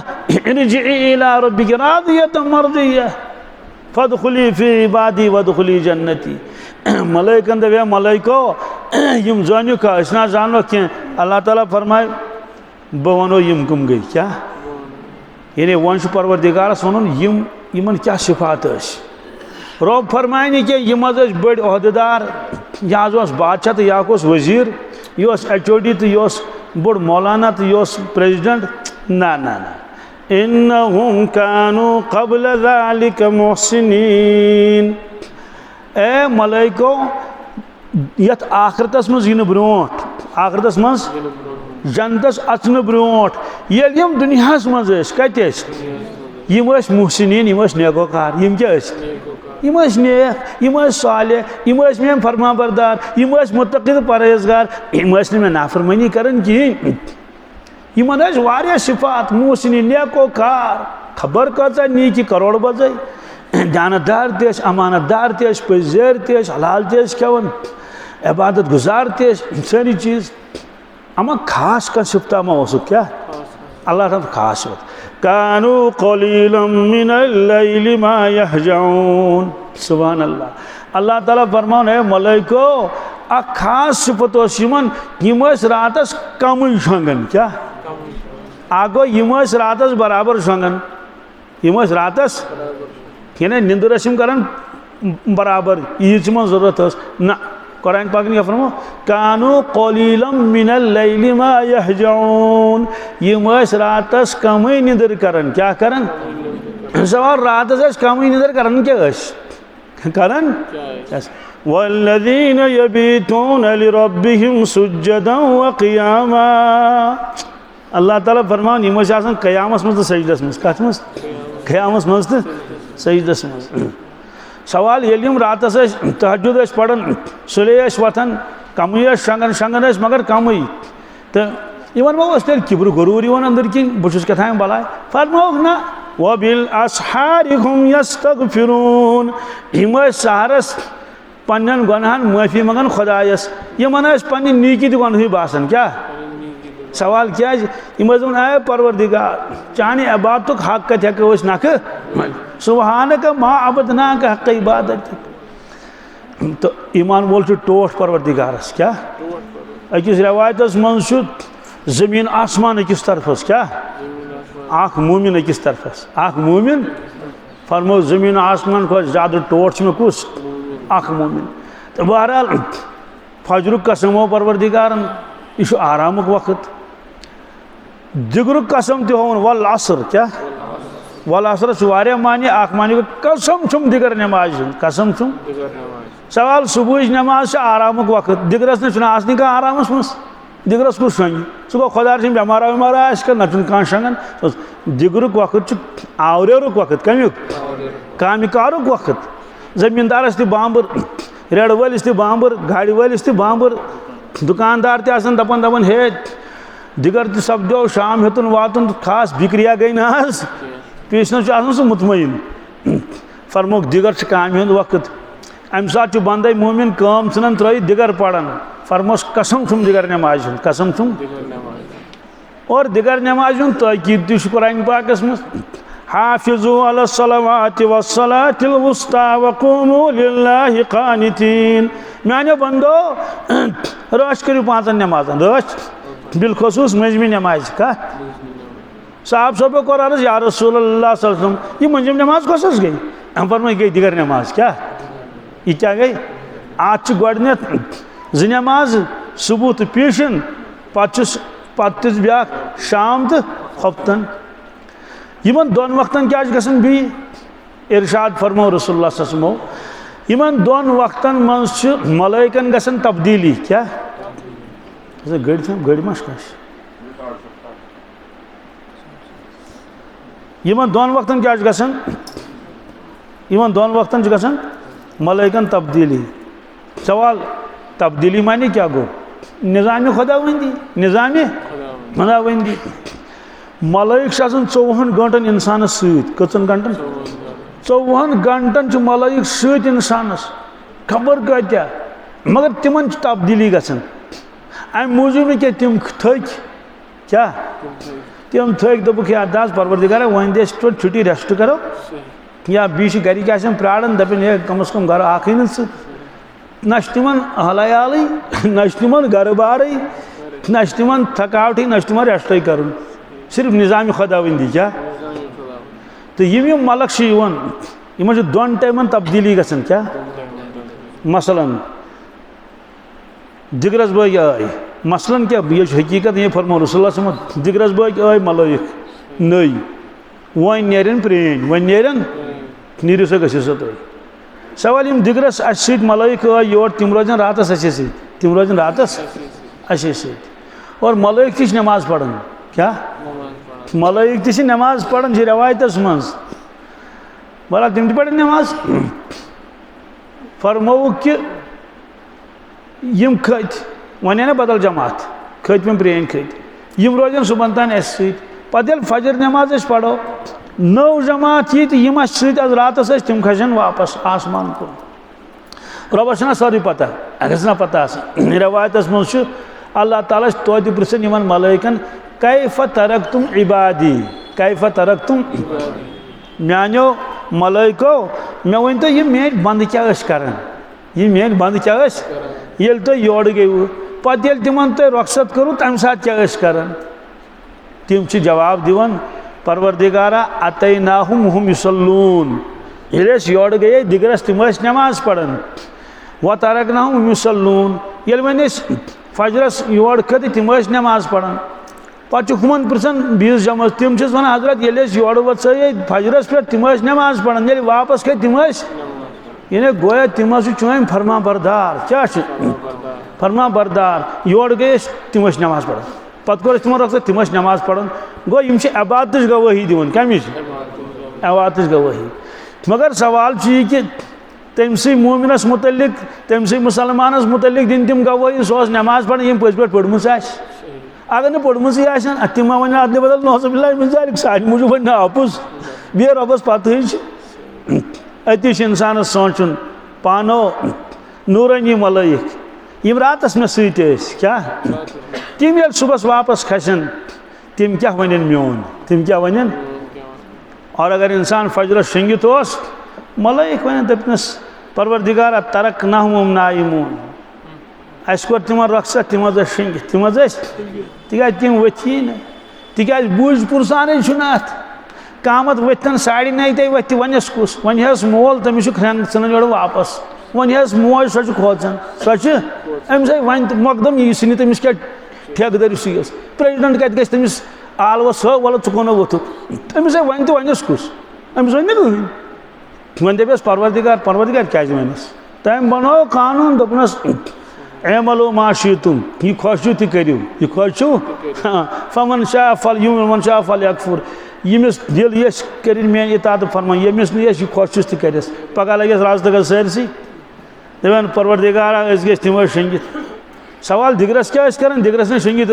इरजिई इला रब्बिकी रादियतन मर्दिय्या फदखुली फी इबादी वदखुली जन्नती मलाइकन दे मलाइको यम जानियो का इसना जानो कि अल्लाह ताला फरमाए बवनो यम कम गई क्या यानी वंश परवरदिगारस वन यमन क्या सिफात रब फरमाए कि यम बड़ अहदेदार यह बादशाह तो यह वजीर यह HOD तो यह बोड़ मौलाना तो यह प्रेसिडेंट ना ना ना इन्नहुम कानू क़ब्ल ज़ालिका मुहसिनीन। ए मलाइको यत आखरतस मज इन ब्रोट आखरतस मज जनतस अचन ब्रोट ये दुनियास मज कत मुहसिनीन नेकोकार क्या नेक साले मे फरमा बरदार मुत्तक़ी परहेज़गार मे नाफरमानी करन कहीं वारिया सिफात मुहसिनीन नेकोकार खबर कचा नीकी करोड़ बजे जानतदार तेज अमानतदार तेज पजेर तेज हलाल तेज खेवन इबादत गुजार तेज सारी चीज़ अमा खास का सिफता मा उसु क्या अल्लाह ताला खास होत कानू क़लीलन मिनल लैलि मा यहजऊन। सुभान अल्लाह। अल्लाह ताला फरमान है मलाइको आ खास सिफत यम रातस कम शंगन क्या आगो यम रातस बराबर शंगन यम रातस क्या निंदर करान बराबर ईज में जरूरत ना कुरान पाक ने क्या फरमाया कानू क़लीलन मिनल लैलि मा यहजऊन यम रातस कम निंदर करन क्या करन सवाल रातस कम निंदर करन क्या करन वल्लज़ीन यबीतून लिरब्बिहिम सुज्जदन व क़ियामा। अल्लाह ताला फरमान यम आसान क़यामस मज तो सजदस मज कत मज क़यामस मज तो सजदस मज। सवाल ये रातस तहज्जुद पढ़न सुले वथन कम शंगन शंगन मगर कम तो इन मा तेल किब्र गुरूर अंदर कि बहुत क्या बलाय फरमोक ना वबिल अस्हारि हुम यस्तगफिरून यम सहरस पन्न गुनाहन माफी मंगन खुदायस यमन पन्नी नीकी तो गुनाह बासन क्या सवाल क्या आए परवरदिगार चाने इबादत हक कत हेको नख सुबहानक मा अबदनाक हक इबादत। तो ईमान वोल टोट परवरदिगारस क्या अकिस रवायतस मज जमीन आसमान अकिस तरफस क्या आख मोमिन अकिस तरफस आख मोमिन फरमो जमीन आसमान को ज्यादा टोट में कुस आख मोमिन। तो बहरहाल फजरुक कसमो परवरदिगारन यह आरामुक वक्त दिगरुक कसम तोन वल असर क्या वल असर वारिया मानी आख मानी कसम छुम दिगर नमाज कसम छुम सवाल सुबह नमाज से आरामुक वक्त दिगरस ने आसनी का आरामस मस दिगरस कुछ शंग सह गो खुदा सम बेमार वेमार आन कह शंगन दिगरुक वक्त आवरेरुक वक्त कमुक कामिकारुक वक्त जमींदारस तह बांबर रेड़ वलिस तह बांबर गाड़ी वलिस तह बांबर दुकानदार तपन दपन हे दिगर तह सपदो शाम हेतुन वातुन खास बिक्रिया गई ना पेशन सह मुतमईन फरमोक दिगर काम हूं वक्त अम सात बंद मोमिन कम इन त्र दिगर पढ़ान फरमोस कसम छुम दिगर नमाज कसम छुम और दिगर नमाज तकीद तह कुरान पाकस मज हाफिजू अला सलावाति वस्सलातिल वुस्ता वक़ूमू लिल्लाहि क़ानितीन। मानो बंदो रश करू पाँचन नमाजन रश बिलखसूस मजमी नमाज का साहब सब कोर अर्ज या रसूलुल्लाह सल्लल्लाहु अलैहि वसल्लम यह मंजिम नमाज कस गई हम फरमाई गई दिगर नमाज क्या यह क्या गई आज गोडनेथ ज नमाज सुबह तो पेशन पत ब्या शाम तो हफ्तन यमन दोन वक्तन क्या गसन भी इरशाद फरमो रसूलुल्लाह सल्लल्लाहु अलैहि वसल्लम यमन दोन वक्तन मज मलाइकन गसन तब्दीली क्या गड़ मश यमन दोन वक्तन क्या गसन यमन दोन वक्तन गसन मलाइकन तब्दीली। सवाल तब्दीली माने क्या गो निज़ाम खुदावंदी निज़ाम खुदावंदी मलाइक 24 घंटन इंसान कचन घंटन 24 घंटन मलाइक सत इंसानस खबर क्या मगर तिमन तब्दीली गसन अम मूजूब क्या तिम थक क्या तिम थक दोपुक या दास परवरदिगार वन दे छुट्टी रेस्ट करो या बीच गरिक प्राड़न दपन हे कम अज कम घर आखी न तिमन हलयाल न तिमन घर बार न तिमन थकावटी न तिमन रेस्ट कर सिर्फ निज़ाम खुदावंदी क्या। तो यम मलक इन दोन टाइमन तब्दीली गसन क्या मसलन दिगरस बग आय मसलन क्या ये हकीकत ये फरमो रसूलुल्लाह दिगरस बग आय मलाइक नई वन नेरन प्रेन वन नेरन नीरु सा गसियो सा तुम सवाल यम दिगरस अस मलाइक आय योर तिम रोजन रातस असे सत तिम रोजन रातस असे सत और मलाइक ती नमाज पढ़न क्या मलाइक ती नमाज पढ़न रवायतस मज भला तिम ती पढ़न नमाज फरमो कि यम खत वन ना बदल जमात खत में प्रेन खत यम रोजन सुबह तान अस पे फजर नमाज पढ़ो नौ जमात ये यम रातस तिम खसन वापस आसमान को रबस सारी पता अगस ना पता रवायतस मज अल्लाह ताला तो पृछन यमन मलाइकन कैफ तरक तुम इबादी कैफ तरक तुम मानो मलाइको मे वन तो ये मेन बंद क्या कर ये मेन बंद क्या ये तो योड़ गयु पे तिमन तुम रुखसत करूँ तम सात क्या कर तिम जवाब दिवन परवरदिगारा अतैनाहुम हुम युसल्लून ये योड़ गए दिगरस तिम नमाज पढ़न व तरकनाहुम हुम युसल्लून ये वन फजरस योड़ खत तिम नमाज पढ़न पे हुमन पृछन बीस जमस तिम वन हजरत ये योड़ वो फजरस पे तिम नमाज पढ़न ये वापस खत तिम ये गोया तिम चुन फरमा बरदार क्या फरमा बरदार योड़ गए तिम नमाज पढ़न पत कोर तिमो रख तिम नमाज पढ़न गो यम अबादत गवाही दिवन कमिच अबादत गवाही मगर सवाल यह कि तमसी मोमिनस मुतलिक तमसी मुसलमानस मुतलिक दिन तिम गवाही सो नमाज पढ़न यम पज पे पढ़मुस अगर न पढ़मुस तिम वन अदल बदल नौजुबिल्लाह सारे मूजूब वन आपुस बे रबस पत अति इंसान सोचुन पानो नूरानी मलाइक यम रातस में सत क्या तिम ये सुबह वापस खसन तिम क्या वन मोन तिम क्या वन और अगर इंसान फजर शंगित मलाइक वन दपनस परवरदिगारा तरक नाहुम नाइमून अस कोर तिम रखसत तिम शंगित तिम तिक तिम वथी न तिक बूझ पुरसान अत कामत वथन 9:30 वथ वनस कुस वन मोल तमिस सन योड़ वापस वन मोज सो खोचन सो अम वन मकदम यह सन तमिस क्या ठेकेदारी सीस प्रेसिडेंट कत गस तमिस आलवस वल चुकोन वोथुक अमिस वन तो वनस कुस अमिस वन कहीं वन दपस परवरदिगार क्या वनस तम बनो कानून दोपनस एमलो माशी तुम यह खुश तह करू यह खुश फमन शाह फल यूम मन शाह फल यकफुर यमिस दिल यस कर मेन इतात फरमा यमिस यह खुश तह कर पगह लगे राज तक सरसी दपान परवरदिगारा गए तिम शंगित सवाल दिगरस क्या कर दिगरस ने शंगित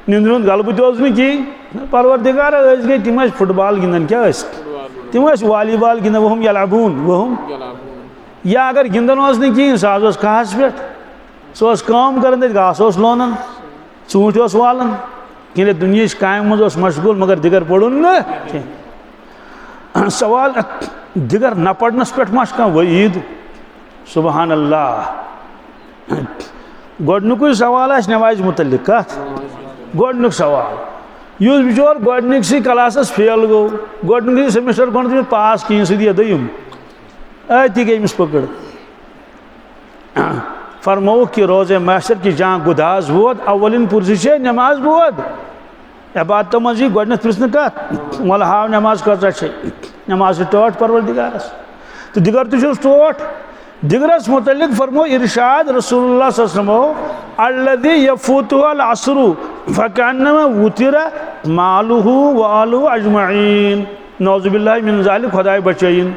निंद वुंद गलबत कहीं परवरदिगारा गए तिम फुटबॉल गिंदन क्या तिम वॉलीबॉल गिंदन वहम यलबून वहम या अगर गिंदन कहीं सह कहस पे सह काम कर घास लोनन चूंट वालन कि दुनिया काम मज मशगूल मगर दिगर पड़न न सवाल दिगर न पढ़नस पे कह वईद सुबहान अल्लाह गोडनुक सवाल नमाज मुतलिक कत गोडनुक सवाल युस बिचोर गोडनिकसी क्लासस फेल गो गोडनुक सेमिस्टर गो पास कहीं सह दोयम अति गई अमिस पकड़ फरमो कि रोज़े महशर की जहाँ गुदाज वोत अवलिन पुरसे नमाज वोत अबादत मजी गोडनथ पृन कत मल हाव नमाज कचा नमाज टोट परवरदिगारस तो दिगर तुस टोट दिगरस मुतलिक फरमो इरशाद रसूलुल्लाह सल्लल्लाहु अलैहि वसल्लम अल्लज़ी यफूतुहु अल अस्रु फकअन्नमा वुतिरा मालुहु व आलुहु अजमईन नौजुबिल्लाहि मिन ज़ालिक खुदाय बचैन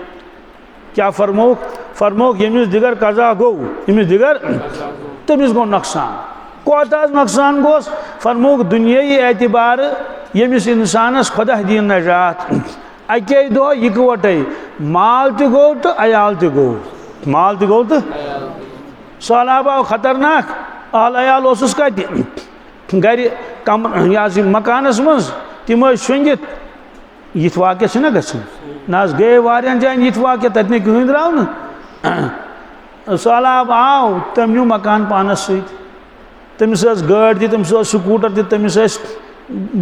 क्या फरमो यमिस दिगर कज़ा गो यमिस दिगर तमिस गो नुकसान कोताज नुकसान गोस फरमो दुनियाई एतबार यमिस इंसानस खुदा दीन नजात अके दो इकवटे माल तह गो तो अयाल तह गो माल तह गो तो सैलाब आव खतरनाक अहल अयाल ओसुस कत गर कम मकानस मज तिम शंगित यिथ वाक़या ना गसन ना गए वारियान जान यिथ वाक़या तत नहीं कहीं द्राव न सैलाब आव तम न्यू मकान पानस सत तमिस गाड़ी तमिस स्कूटर तमिस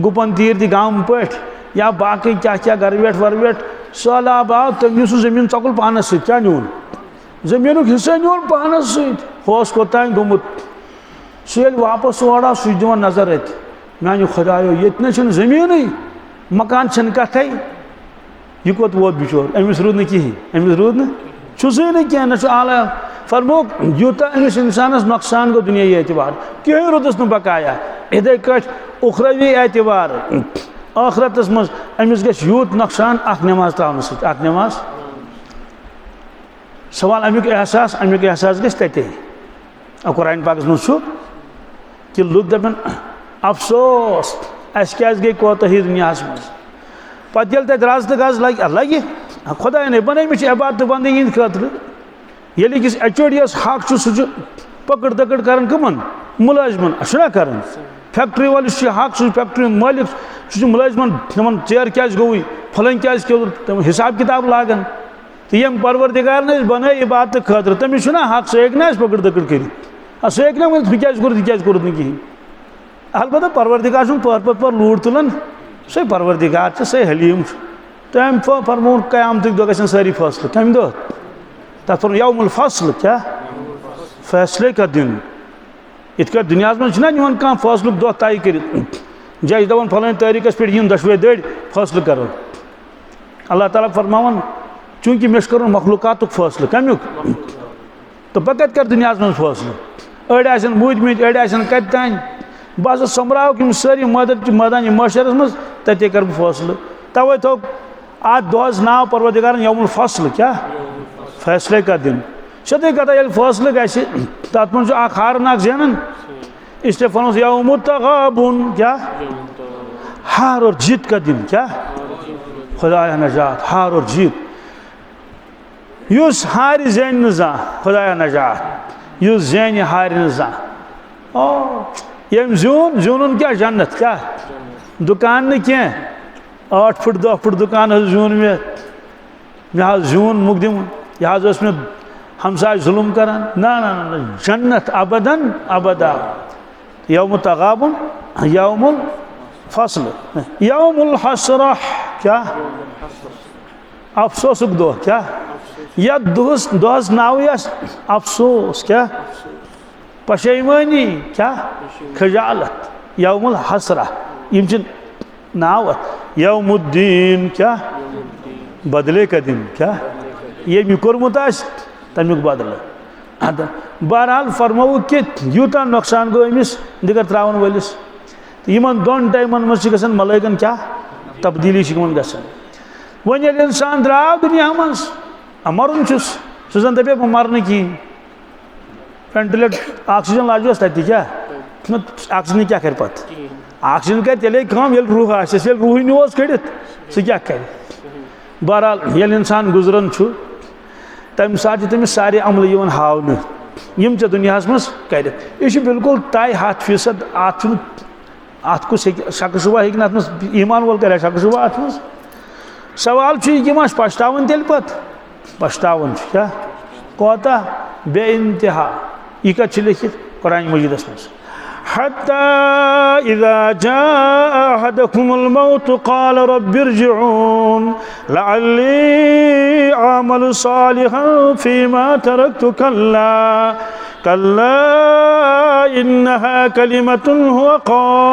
गुपन तीर गाम पे या बाकी क्या क्या गरवेट वरवेट सैलाब आव तम न्यू सह जमीन चकुल पानस सत क्या न्यून जमीन हिस्सा न्यून पानस सत होस कोतान गोमुत सह वापस और आव सह दिवान नजर अत मानो खुदायो ये जमीन मकान कथ यह कोत वोत बिचोर अमिस रूद कहें अमिस रूद नुसै कह ना आला फरमो यूता अमिस इंसानस नुकसान गो दुनिया एतबार कहें रुदस बकाया इथे कट उखरवी एतबार आखरतस मज अमिस गस यूत नुकसान अख नमाज त्रावन सत नमाज सवाल अमुक एहसास गस तते कुरान पाकस मज कि लुक दपन अफसोस अस क्या गई कोताही दुनिया मज पत ये तत रज तो गज लगे खुदा ने बन इबादत बंदगी खतर ये एचओडीएस हक सह पकड़ दकड़ कर कमन मुलाजमन ना कर फैक्ट्री वाल हक सह फैक्ट्री मालिक सह मुलाजमन तमन चेर क्या गई फलन क्या तम हिसाब किताब लागन तो यम परवरदिगार ने बन इबादत खतर तमिस हक सह ना पकड़ दकड़ कर सह ना वन क्या कोर कहें अलबत्ता परवरदिगार पर पर लूट तुलन सही परवरदिगार सही हलीम तम फरमोन क़यामत दो गन सारी फैसले कम दो तथ फरम यौमुल फसल क्या फैसले का दिन इत दुनिया में कह फैसलुक दो तय कर जज दपान फलान तारीखस पे दशवे दड़ फैसल करो अल्लाह ताला फरमान चूंकि मे कर मखलूक़ात फैसल कमुक तो बह कत कर दुनिया में फैसल अड़ मूदमत अड़ कत तान बह संभराव सारी मैदान मशरस मज तते कर फैसल तवे थो अत दोहस नाव परवरदिगार यौमुल फसल क्या फैसले का दिन सदे कथा ये फैसल ग तथ मन हारन जेनन इसलिए फनो यौमुत तगाबुन क्या हार और जीत का दिन क्या खुदाया नजात हार और जीत युस हार जेन ना खुदाया नजात युस जेन हार ना यम जून जून क्या जन्नत क्या दुकान न कह 8 फुट 10 फुट दुकान जून मे जून मुकदम यह मे हमसाय जुल्म कर ना ना ना जन्नत अबदन अबदा यौम तगाबुन यौमुल फसल यौमुल हसरा क्या अफसोसुक दो क्या या दोहस नाव अफसोस क्या पशेमानी क्या खजालत यौमुल हसरा यम नाव यौमुद्दीन क्या बदले का दिन क्या ये कोर्मुत तमुक बदल बहरहाल फरमो कि यूता नुकसान गो अमिस दिगर त्रावन वलिस इन दोन टाइमन मज मलाइकन क्या तब्दीली ग वन ये इंसान द्राव दुनिया मज मरुन सह जन दपे बह मर कहें वेंटिलेट ऑक्सीजन लाजोस तत क्या ऑक्सीजन क्या कर पत ऑक्सीजन कर तेले कम ये रूह आस रूह नोस कड़ित सह क्या कर बहरहाल ये इंसान गुजरन तम सात तमिस सारे अमल हावन यम चे दुनिया मज कर यह बिल्कुल तय 100% अत कुछ शक शुबा हे अत ईमान वोल कर शक शुबा अत मज सवाल यह पछतावन तेल पत पछतावन क्या कोता बे इंतहा यह कत लिखित कुरान मजीदस मज हत्ता इज़ा जाअ अहदकुमुल मौत क़ाल रब्बि इरजिऊन लअल्ली अअमलु सालिहन फ़ीमा तरक्तु कल्ला कल्ला इन्नहा कलिमतुन हुवा क़ाइलुहा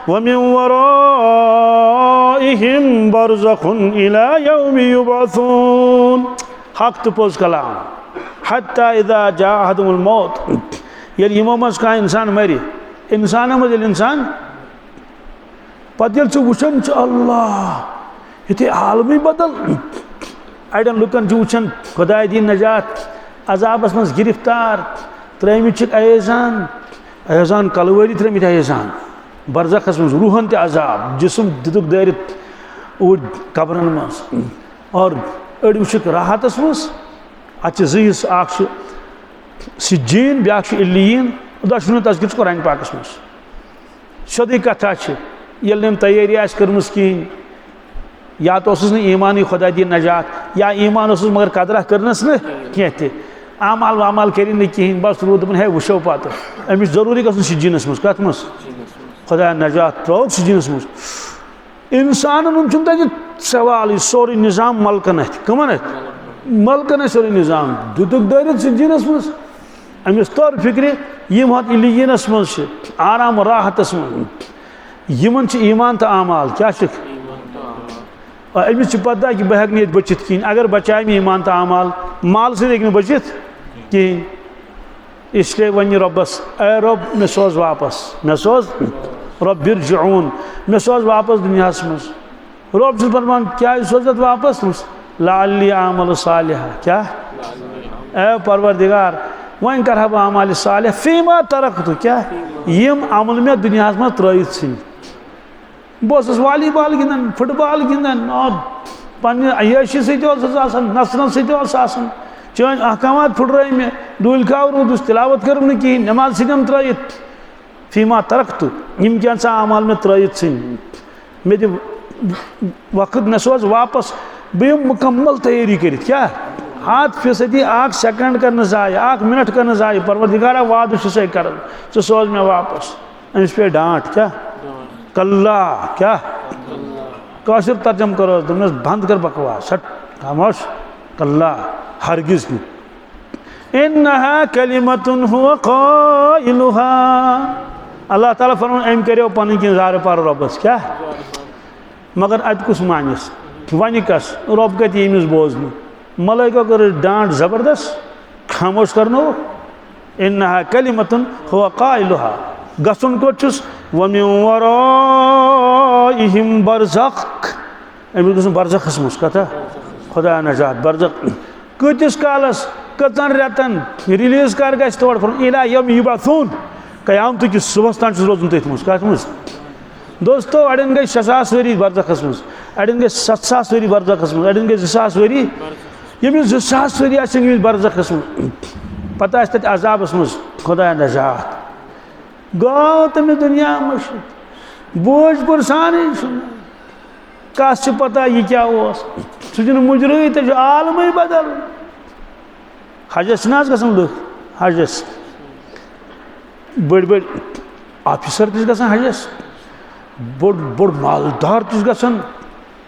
व मिन वराइहिम बरज़खुन इला यौमि युबअसून हक़ तो पोज़ कलाम हत्ता इज़ा जाअ अहदकुमुल मौत ये यमो मज कह इंसान मरि इंसान मज इंसान पे वुचान अल्लाह ये आलमी बदल अड़न लुकन वुचान खुदा दी नजात अजाबस मज गिरफ्तार त्रमित अजान अजान कलवरी त्रमित अजान बरज़खस मज रूहन ते अजाब जिसम दितुक दारित उड़ कब्रन मज और अड़ वुचक राहतस मज अत जीस सिज्जीन ब्या इल्लीन दशवन तस्किर कुरान पाकस मज सोदी कथा ये तैयारी कर्म कहें या तो ईमान खुदा दी नजात या ईमान मगर कदरा करनस न कह आमाल वामाल कर कहें बस रूद है वो पत अमिस जरूरी गन सिज्जीनस मज कत मज खुदा नजात त्रोक सिज्जीनस मज इंसान तक सवाल सोरी निज़ाम मलकन कमन मलकन सोरी निज़ाम दुतुक दारित सिज्जीनस मज अमिस तोर फिक्र यम हत इलीनस मज आराम राहतस मन ईमान तो आमाल क्या अमिस पता कि बह हे बचित कहें अगर बचाए मे ईमान तो आमाल माल से बचित कहें इसलिए वन रब्बस ए रब मे सोज वापस मे सोज रब्बिरजिऊन मे सोज वापस दुनिया मज रब फरमान क्या सोजत वापस लाली आमल सालिहा क्या ए परवरदिगार वन कर बह अमाल सालिह फीमा तरक तो क्या यम अमल में दुनिया में त्रयित सी बस वॉलीबॉल गिंदन फुटबॉल गिंदन पन्ने अयशी ससन नसन ससन चन अहकाम फुटरा मे डूल खाव रूदस तिलावत कर कहीं नमाज सिम त्रयित फीमा तरक तो यम क्या अमाल में त्रयित सी मे दि वक्त मे सोज वापस बह मुकम्मल तैयारी कर क्या 100% 1 सेकंड कर जाय 1 मिनट कर जाय परवरदिगारा वाद कर सोज मे वापस अमिस पे डांट क्या कल्ला क्या काशिर तर्जम करो तुमने बंद कर बकवास सट खामोश कल्ला हरगिज इन्नहा कलिमतुन हुवा क़ाइलुहा अल्लाह ताला फरमान एम करो पन कि जार पर रब्बस क्या मगर अत कुछ मानिस वन कस रब कत यमिस बोजन मलाइका कर डांट जबरदस्त खामोश करनो इन्नहा कलिमतुन हुवा क़ाइलुहा गसन कोचुस वमिन वराइहिम बरज़ख अमिस गसन बरज़खस मस कथा खुदा नजात बरज़ख कतिस कालस कतन रेतन रिलीज कर गस तोड़ फर इला यम युबथून क़यामत कि सुबह तान रोजन तथ मस कत मस दोस्तों अड़न गई 6,000 वरी बरज़खस मस अड़न गई 7,000 वरी बरज़खस मस अड़न गई 2,000 वरी यमिस 2,000 वरी आसिन बरज़खस मस पता आस तत अजाबस मस खुदा नजात गो तमिस दुनिया मश बोझ पुरसान कस पता यह क्या सह मुजरई तो आलम बदल हजस ना गसन लुक हजस बड़ बड़ ऑफिसर तसन हजस बोड़ बोड़ मालदार तसन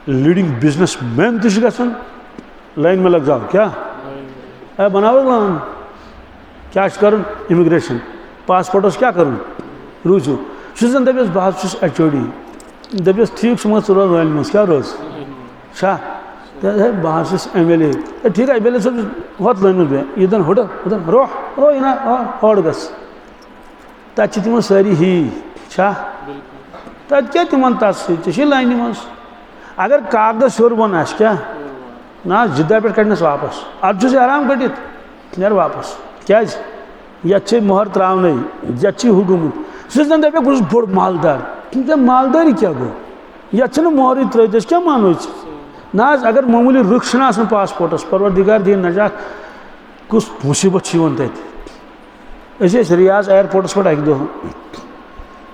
लीडिंग बिजनेस मैन तसन लाइन में लग जाओ क्या बनाओ लान क्या कर इमिग्रेशन पासपोर्टस क्या करूँ रूजू सह दपस बस एचओडी दपस ठीक रोज रैली मज क्या रोज बस MLA ठीक है MLA सब होत लाइन में इधन हुड उधन रो रो इना हड़ गस तत तिम सारी ही तत क्या तिमन तथ लाइन मज अगर कागज शोर बन आस क्या ना जिद्दा पे कड़नस वापस अब आराम कटित नेर वापस क्या ये मोहर त्रावन ये हु गुमुत सह दपे बहुत बोड़ मालदार मालदारी क्या गो ये मोहर त्रत क्या मानो ना अगर मामूली रुख पासपोर्टस परवरदिगार दिन नजात कुछ मुसीबत तत रियाज एयरपोर्टस पे अक दह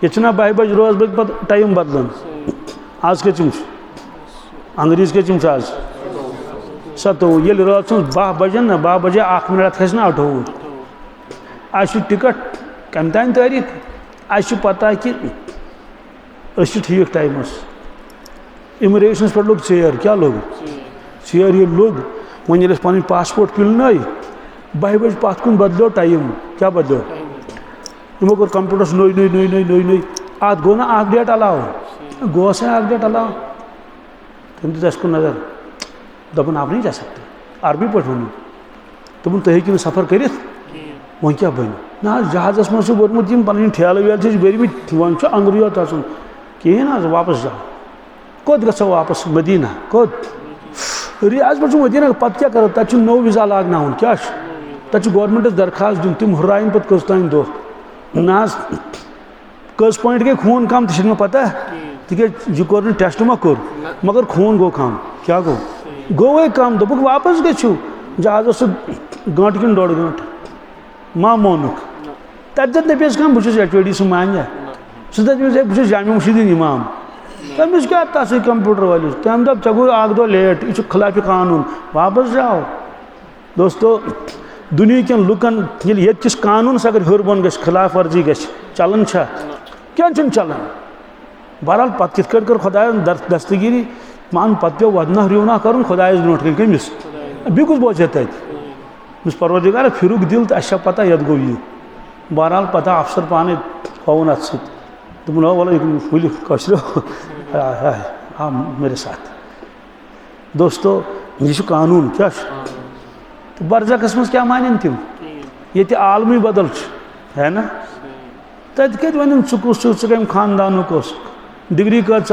ये 12 बजे रोज बज पे टाइम बदलान आज कम अंग्रेज कम आज 27 ये रात 12 बजन ना 12 बजे 1 मिनट खस ना 28 आज टिकट कम तान तारीख आज पता कि ठीक टाइमस इमिग्रेशन पे लोग चेयर क्या लोग चेयर ये लोग वन पन पासपोर्ट पिलन 12 बजे पत कुन बदलो टाइम क्या बदलो यमो कोर कंप्यूटर्स नुई अत गो ना 1 डेट अलाव गो सा 1 डेट अलाव तम दिस नजर दपन आप नहीं जा सकते अरबी पे वन दोपन तुम हेकि सफर कर वन क्या बन ना जहाजस मज वोतमुत पन ठेल वेल भरमित वन अंग्री योत कहें वापस जाओ कोत गो वापस मदीना कोत रियाज पे मदीना पत क्या कर तक नो वीजा लागना क्या तक गवर्नमेंट दरखास्त दिन तम हुराइन पे कस तान दह ना कस पॉइंट गई खून कम तो पता तिक यह कोर टेस्ट मा कोर मगर खून गो कम क्या गो कम दोपुक वापस गु जहाज गंट कि 1.5 घंट मा मोनुक तत दपस कम बहुत HOD सह मान्या सह दपस बहुत जामिया मस्जिद इमाम तमिस क्या तस कंप्यूटर वालिस तम दप चे गो 1 दो लेट यह खिलाफ कानून वापस जाओ दोस्तों दुनिया कन लुकन ये कानून अगर हर बन ग खिलाफ वर्जी ग चलन क्या चलन बहरहाल पत कित कर खुदा दस्तगिरी मान पत पे वदना रिवना कर खुदायस ब्रोट कन कमिस बी कुछ बोचे तत परवरदिगार फिरुक दिल तो अच्छा पता यद गो ये बहरहाल पता अफसर पाने होवन अत दोपन वल कशरो आ मेरे साथ दोस्तों यह कानून क्या तो बरज़खस मज क्या मान तम ये आलमी बदल है ना तत कत वन कुस कम खानदान डिग्री कत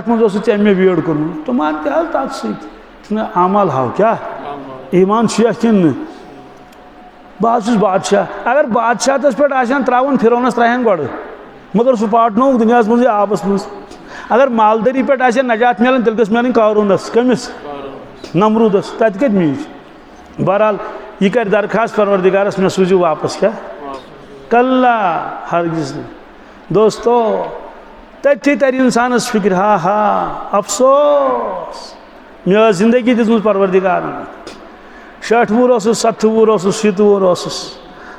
मज एम ए बी एड कोर्मुत तो मान तथ अमल हाव क्या ईमान कि बस बादशाह अगर बादशाहस पे त्रावन फिरौनस त्राहन गो मगर सह पाटनो दुनिया मज आबस मज अगर मालदरी पे नजात मिलान तेल मिलान कारूनस कमिस नमरूदस तत कत मीज बहरहाल यह कर दरखास्त परवरदिगारस में सूझू वापस क्या कल्ला हरगिज दोस्तों तथी तर इंसानस फिक्र हा हा अफसोस मे जिंदगी दिस परवरदिगार 60 वुर 70 वुर 70 वुर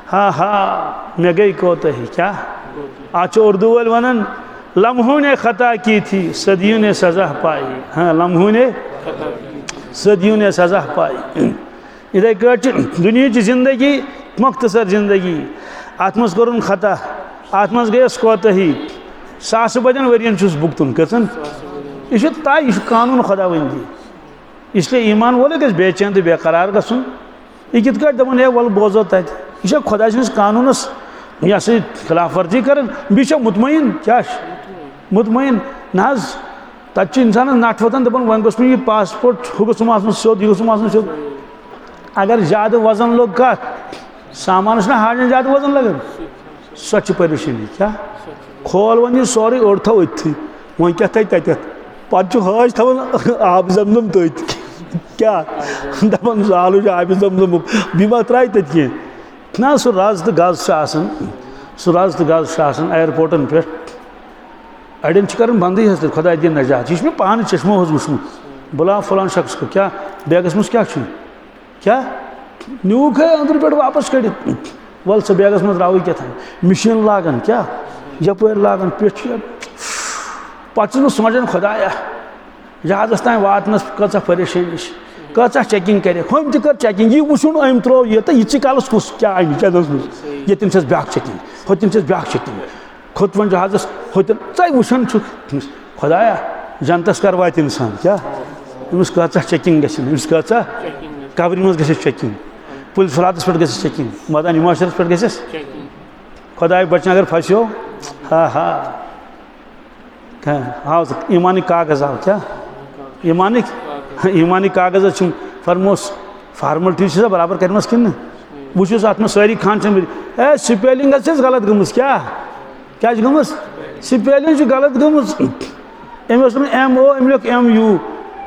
हा हा मे गई कोताही क्या आज उर्दू वाल वनन लम्हों ने खता की थी सदियों ने सजा पाई हाँ लम्हों ने सदियों ने सजा पाई इधे दुनिया की जिंदगी मुख्तसर जिंदगी अत मज कोर खता अत मज गयस कोताही 100 बदन वरियन भुगतन कसन यह तय यह कानून खुदावंदी इसलिए ईमान वोल गज बेचैन तो बेकरार गसन यह कित दपान है वल बोजो तत यह खुदा कानूनस यह खिलाफ वर्जी कर बीच मुतमईन क्या मुतमईन ना तत इंसान नट वतान दपान वन गोस यह पासपोर्ट हु गोम सोद यह गोम सोद अगर ज्यादा वजन लोग कत सामान ना हाजन ज्यादा वजन लगन सच परेशानी क्या खोल वन यह सोरे ओर थो अथी वो क्या तत पे हाज थवन आब जमजम तथ क्या दपान जालू आब जमजम बी मा त्राय तत कह ना सह रज तो गज सह रज तो गज एयरपोर्टन पे अड़न कर बंद खुदा दिन नजात यह पान चश्मो वुचमुत बुला फलान शख्स को क्या बैगस मज क्या न्यूक है अंदर पे वापस कड़ वल सह बैगस मज राव क्या मशीन लागन क्या यपर लागन पे पे सोचान खुदाया जहाजस तान वातनस कचा परेशानी कचा चेकिंग कर हम कर चेकिंग यह वुन अम त्रो यह तो यह कलस कुस क्या चंदस मज ये तम ब्या चेकिंग हो तम ब्या चेकिंग खोत वन जहाजस होतन चे वुन खुदाया जनतस कर वात इंसान क्या अमिस कचा चेकिंग गमिस कचा कबरी मज गस चेकिंग पुलिस फलातस पे गस चेकिंग मदानी माशरस पे गस खुदाय बचन अगर फंसो हा हा हाँ ईमानिक कागज आव क्या ईमानिक कागज फरमोस फार्मलिटी से बराबर करमस कि बहुत अत में सारी खान ए स्पेलिंग गलत गमस क्या गमस स्पेलिंग गलत गमस एम ओ अम लिख एम यू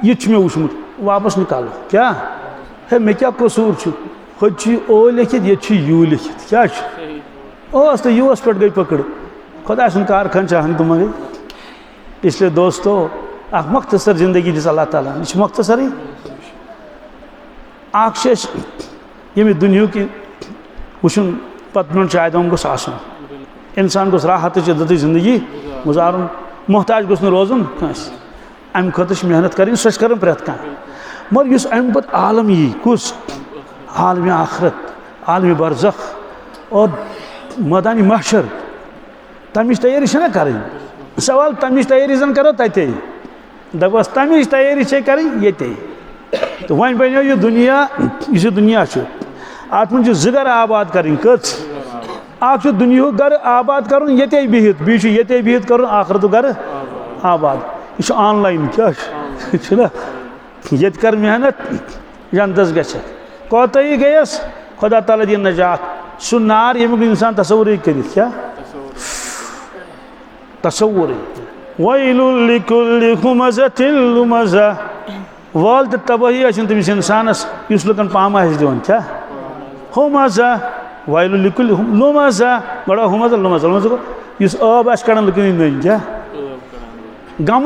यह मे वुचमुत वापस निकालो क्या है मे क्या कसूर होत ओ लिखित ये यू लिखित क्या तो यूस पे गई पकड़ खुदा सुन कारखान चाहन तुम गई इसलिए दोस्तों मुख्तसर जिंदगी दिस अल्लाह ताला यह मुख्तसर ये दुनिया की वुन पत शायद गोस इंसान गोस राहत इज्जत जिंदगी गुजारन मोहताज गोस रोजन अम खत मेहनत कर सह प्रेत कह मगर इस अम पे आलम यी कुस आलम आखरत आलम बरज़ख और मैदानी महशर तमिच तैयारी ना कर सवाल तमिच तैयारी जन करो तथे दपस तमिच तैयारी कर ये तो वन बनो यह दुनिया अत मन गर आबाद कर दुनिया गर आबाद कर ये बिहित बिहित कर आखरत गर आबाद यह ऑनलाइन क्या ये कर मेहनत जनतस गस कोताही गयस खुदा ताला दी नजात सह नार यमुक इंसान तसव्वुर कर क्या तसव्वुर वैलुल लिकुल्लि हुमज़तिल लुमज़ा वाल तो तबाही तमिस इंसानस इस लुकन पाम दिवन क्या हुमज़ा वैलुल लिकुल्लि लुमज़ा बड़ा हुमज़ा लुमज़ा इस आब कड़न लुकन नई क्या गम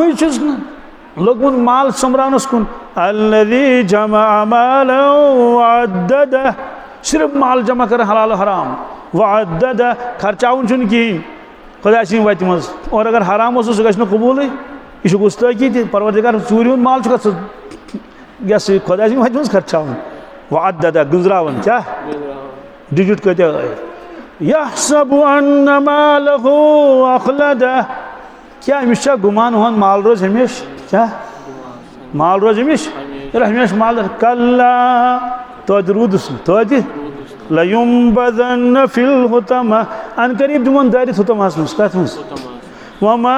लोगमुत माल सम्रानस कुन अल्लज़ी जमा मालन वअद्ददा सिर्फ माल जमा कर हलाल हराम वअद्ददा खर्चाउन कहीं खुदा सि वत मज और अगर हराम हो सह गो कबूल यह गुस्ताखी परवरदिगार चूर माल खुदा सि वत मज खर्चाउन वअद्ददा गुजरावन क्या डिजिट कहते यहसबु अन्ना मालहु अखलदा क्या हमेशा गुमान होन माल रोज हमेश क्या माल रोज हमेश हमेश माल कल्ला तो रूदस तो लयुम्बदन फिल हुतमा अन करीब दुमन दारित हुतमास मस कत मस वमा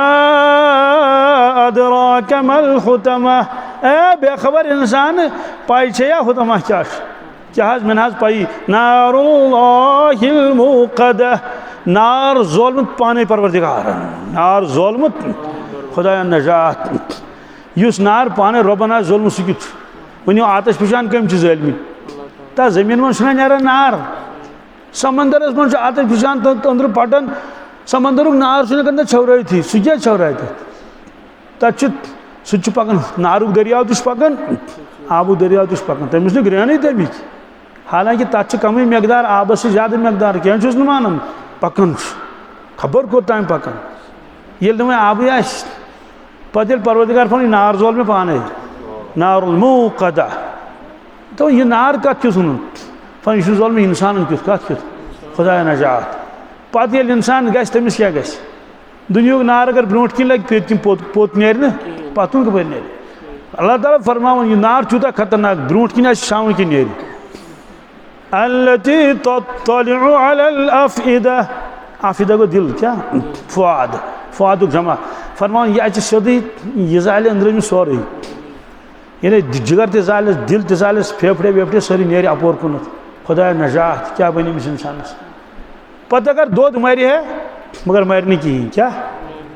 अदराका मल हुतमा ए बेखबर इंसान पाई छया हुतमा क्या मनहाज पाई नारुल्लाहिल मुक़द्दा नार ज़ोलमत पाने परवरदिगार नार ज़ोलमत खुदा नजात युस नार पाने रबना ज़ोलम सुकित वनियो आतश पिशान कम चीज ज़ालिमी ता जमीन में छुना नेरा नार समंदरस मन आतश पिशान अंदर पटन समंदरुक नार छुना कंदा छौराई थी सुजा छौराई थी तच सुच पकन नारुक दरियाव तुस पकन आबू दरियाव तुस पकन तमिस ने ग्रहणी तमी हालांकि तच कम मकदार आबस से ज्यादा मकदार क्या मानन पकन खबर को टाइम पकन ये मैं आब पे परवरदिगार फन नार जोल में पाने नारुल मुक़द्दा तो ये नार कत क्यों सुन फन यह जोल में इंसान क्यों कत क्यों खुदा नजात पे इंसान गमिस क्या गस दुनिया नार अगर ब्रोट कन लगे पे पोत नेर पतन कपर नेर अल्लाह ताला फरमावन यह नार चूता खतरनाक ब्रोट कन शाम कन नेर अल्लती तत्तलिउ अलल अफ़इदा आफिदा को दिल क्या फुआद फुआदुक जमा फरमान यह अच्छे सोदी यह जाले अंदर में सोरे यानी जिगर ते जाले दिल ते जाले फेफड़े वेफड़े सारी नेर अपोर कुन खुदा नजात क्या बनी मिस इंसान पता अगर दूध मरी है मगर मरने की क्या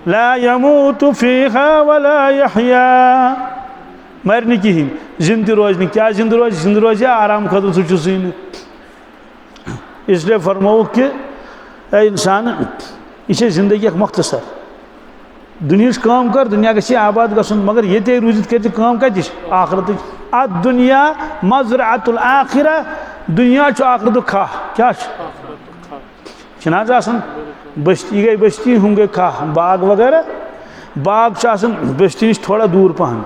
ला यमूतु फीहा वला यहया मरने की जिंद रोजने क्या जिंद रोज आराम खतर सुन इसलिए फरमाओ कि इंसान यह जिंदगी एक मुख्तसर दुनिया काम कर दुनिया गि आबाद गसन मगर ये रूजित कर कत आखरत दुनिया मज़रअतुल आखिरा दुनिया आखरत खा क्या बस्ती गई बस्ती हम गई खा बाग वगैरह बाग बस्ती नश थोड़ा दूर पहन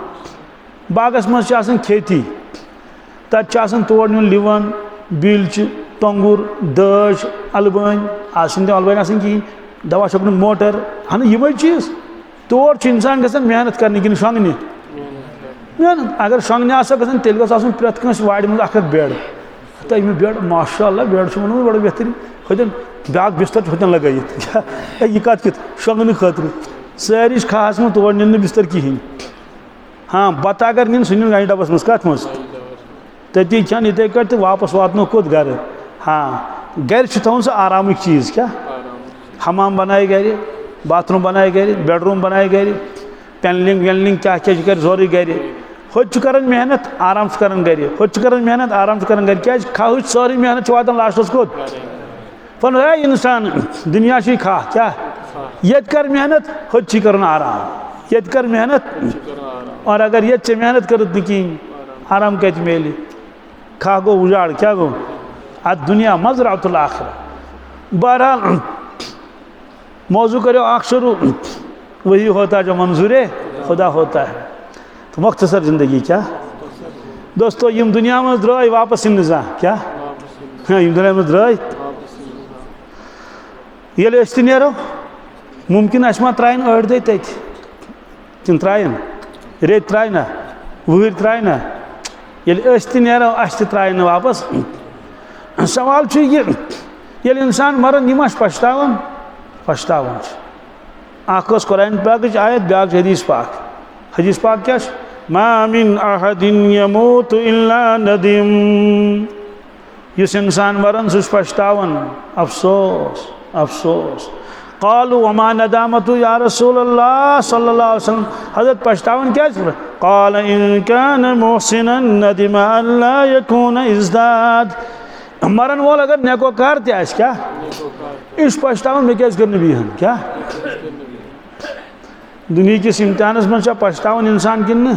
बागस मज खेती तत तोड़ नुन लिवन बिलच टोंगुर दज अलबन अलबन कहीं दवा छपन मोटर हाँ यम चीज तोड़ इंसान ग मेहनत करने कि शोंगने मेहनत अगर शोंगने तेल गस प्रेत वाड़ मज बेड तो अमे बेड माशाअल्लाह बेड वो बड़ा बेहतरीन होतन ब्याक बिस्तर होतन लगाइत यह कत कित शोंगने खतर सारी खास में तोड़ निन बिस्तर कहें हाँ बत अगर निन सह निन डबस मज कत मज तती खान इथे कट वापस वातनो कोत घर हाँ घर थवन सह आरामिक चीज़ क्या हमाम बनाए घर बाथरूम बनाए घर बेडरूम बनाए घर पेनलिंग वेनलिंग क्या क्या कर जोरी घर होत कर मेहनत आराम कर घर होत कर मेहनत आराम कर घर क्या खा सारी मेहनत वातान लास्टस कोत फन इंसान दुनिया खा क्या ये कर मेहनत होत कर आराम ये कर मेहनत और अगर ये मेहनत कर आराम कत मेल खा गो उजाड़ क्या गो दुनिया मज़रअतुल आखिरा बहरहाल मौजू करो शुरू वही होता है जो मंजूर खुदा होता है तो मुख्तसर ज़िंदगी क्या दोस्तों यम दुनिया में द्राय वापस इन जा क्या हाँ यम दुनिया में द्राय ये नो मुमकिन मा त्रायन अड़ दे तथ किन त्रायन रेत त्रायना वहर त्रायना ये नो त्रायन वापस सवाल ये इंसान मरन यह पछतावन पछतावन कुरान पाक आयत ब्याक हदीस पाक क्या मा मिन अहदिन यमूतु इल्ला नदीम इस इंसान मरन सह पछतावन अफसोस अफसोस क़ालू वमा नदामतु या रसूलल्लाह सल्लल्लाहु अलैहि वसल्लम हज़रत पछतावन क्या क़ाल इन कान मुहसिनन नदिमा अल्ला यकून इज़दाद मरन वोल अगर नेकोकार क्या इस पछतावन में क्या करने भी हम क्या दुनिया किस इम्तिहानस में पछतावन इंसान किन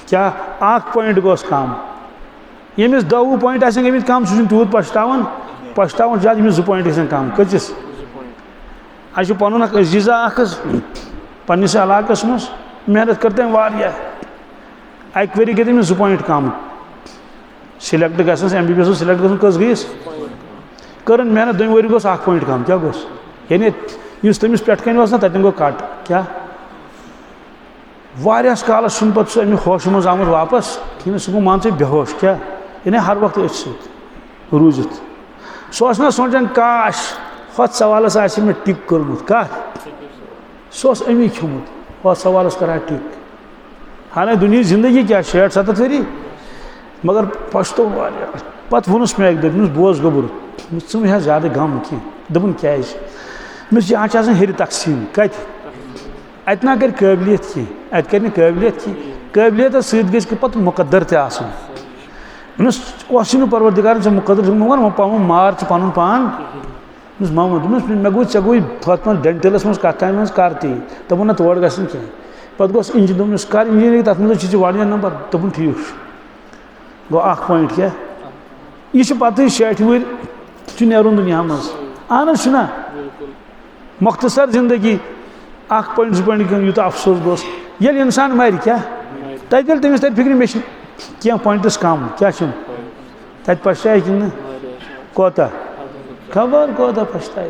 क्या आख पॉइंट गोस काम यमिस 10 पॉइंट गमित कम सह तूत पछतावन पछतावन ज्यादा यमिस 2 पॉइंट कम कचिस अस पन अजीजा पन्निस इलाकस मज मेहनत करते हैं वारिया अक वरी गई 2 पॉइंट कम सिलेक्ट गस MBBS सिलेक्ट गस कस गईस करन मेहनत 2 वरी गोस 1 पॉइंट कम क्या गोस यानी युस तमिस पेट कन वास ना ततन गो कट क्या वारियास कालस सुन पत अमि होश मज आमुत वापस कि सह गो मान से बेहोश क्या यानी हर वक्त रूजित सह ना सोचान काश हथ सवालस आसि मे टिक कर्मुत कत सह अमी खियोमुत हथ सवालस करा टिक हालांकि दुनिया जिंदगी क्या 60-70 वरी मगर पछतो वारिया पत वुनस मे एक दिन बोज गोबर च मे ज्यादा गम की दपन क्या मिस यहाँ हेर तकसीम कत अतना कर काबिलियत की अत कर काबिलियत की काबिलियत सत गत मुकद्दर तमिस परवरदिगार से मुकद्दर मगर पाव मार पन पान मोहम्मद मे गो ऐ गई थत मज डेंटलस मज कत मज कर ती दोपन ना तोड़ गन कह पे गोस इंजीनियर कर इंजीनियरिंग तथ मज वारिया नंबर दोपन ठीक गो 1 पॉइंट क्या यह पे 60 वरी नेरुन दुनिया मज अहन ना मुख्तसर जिंदगी 1 पॉइंट 2 पॉइंट यूत अफसोस गोस ये इंसान मर क्या तल तमिस तर फिक्र मे क्या पॉइंट्स कम क्या तत पछताए कि कोता खबर कोता पछताए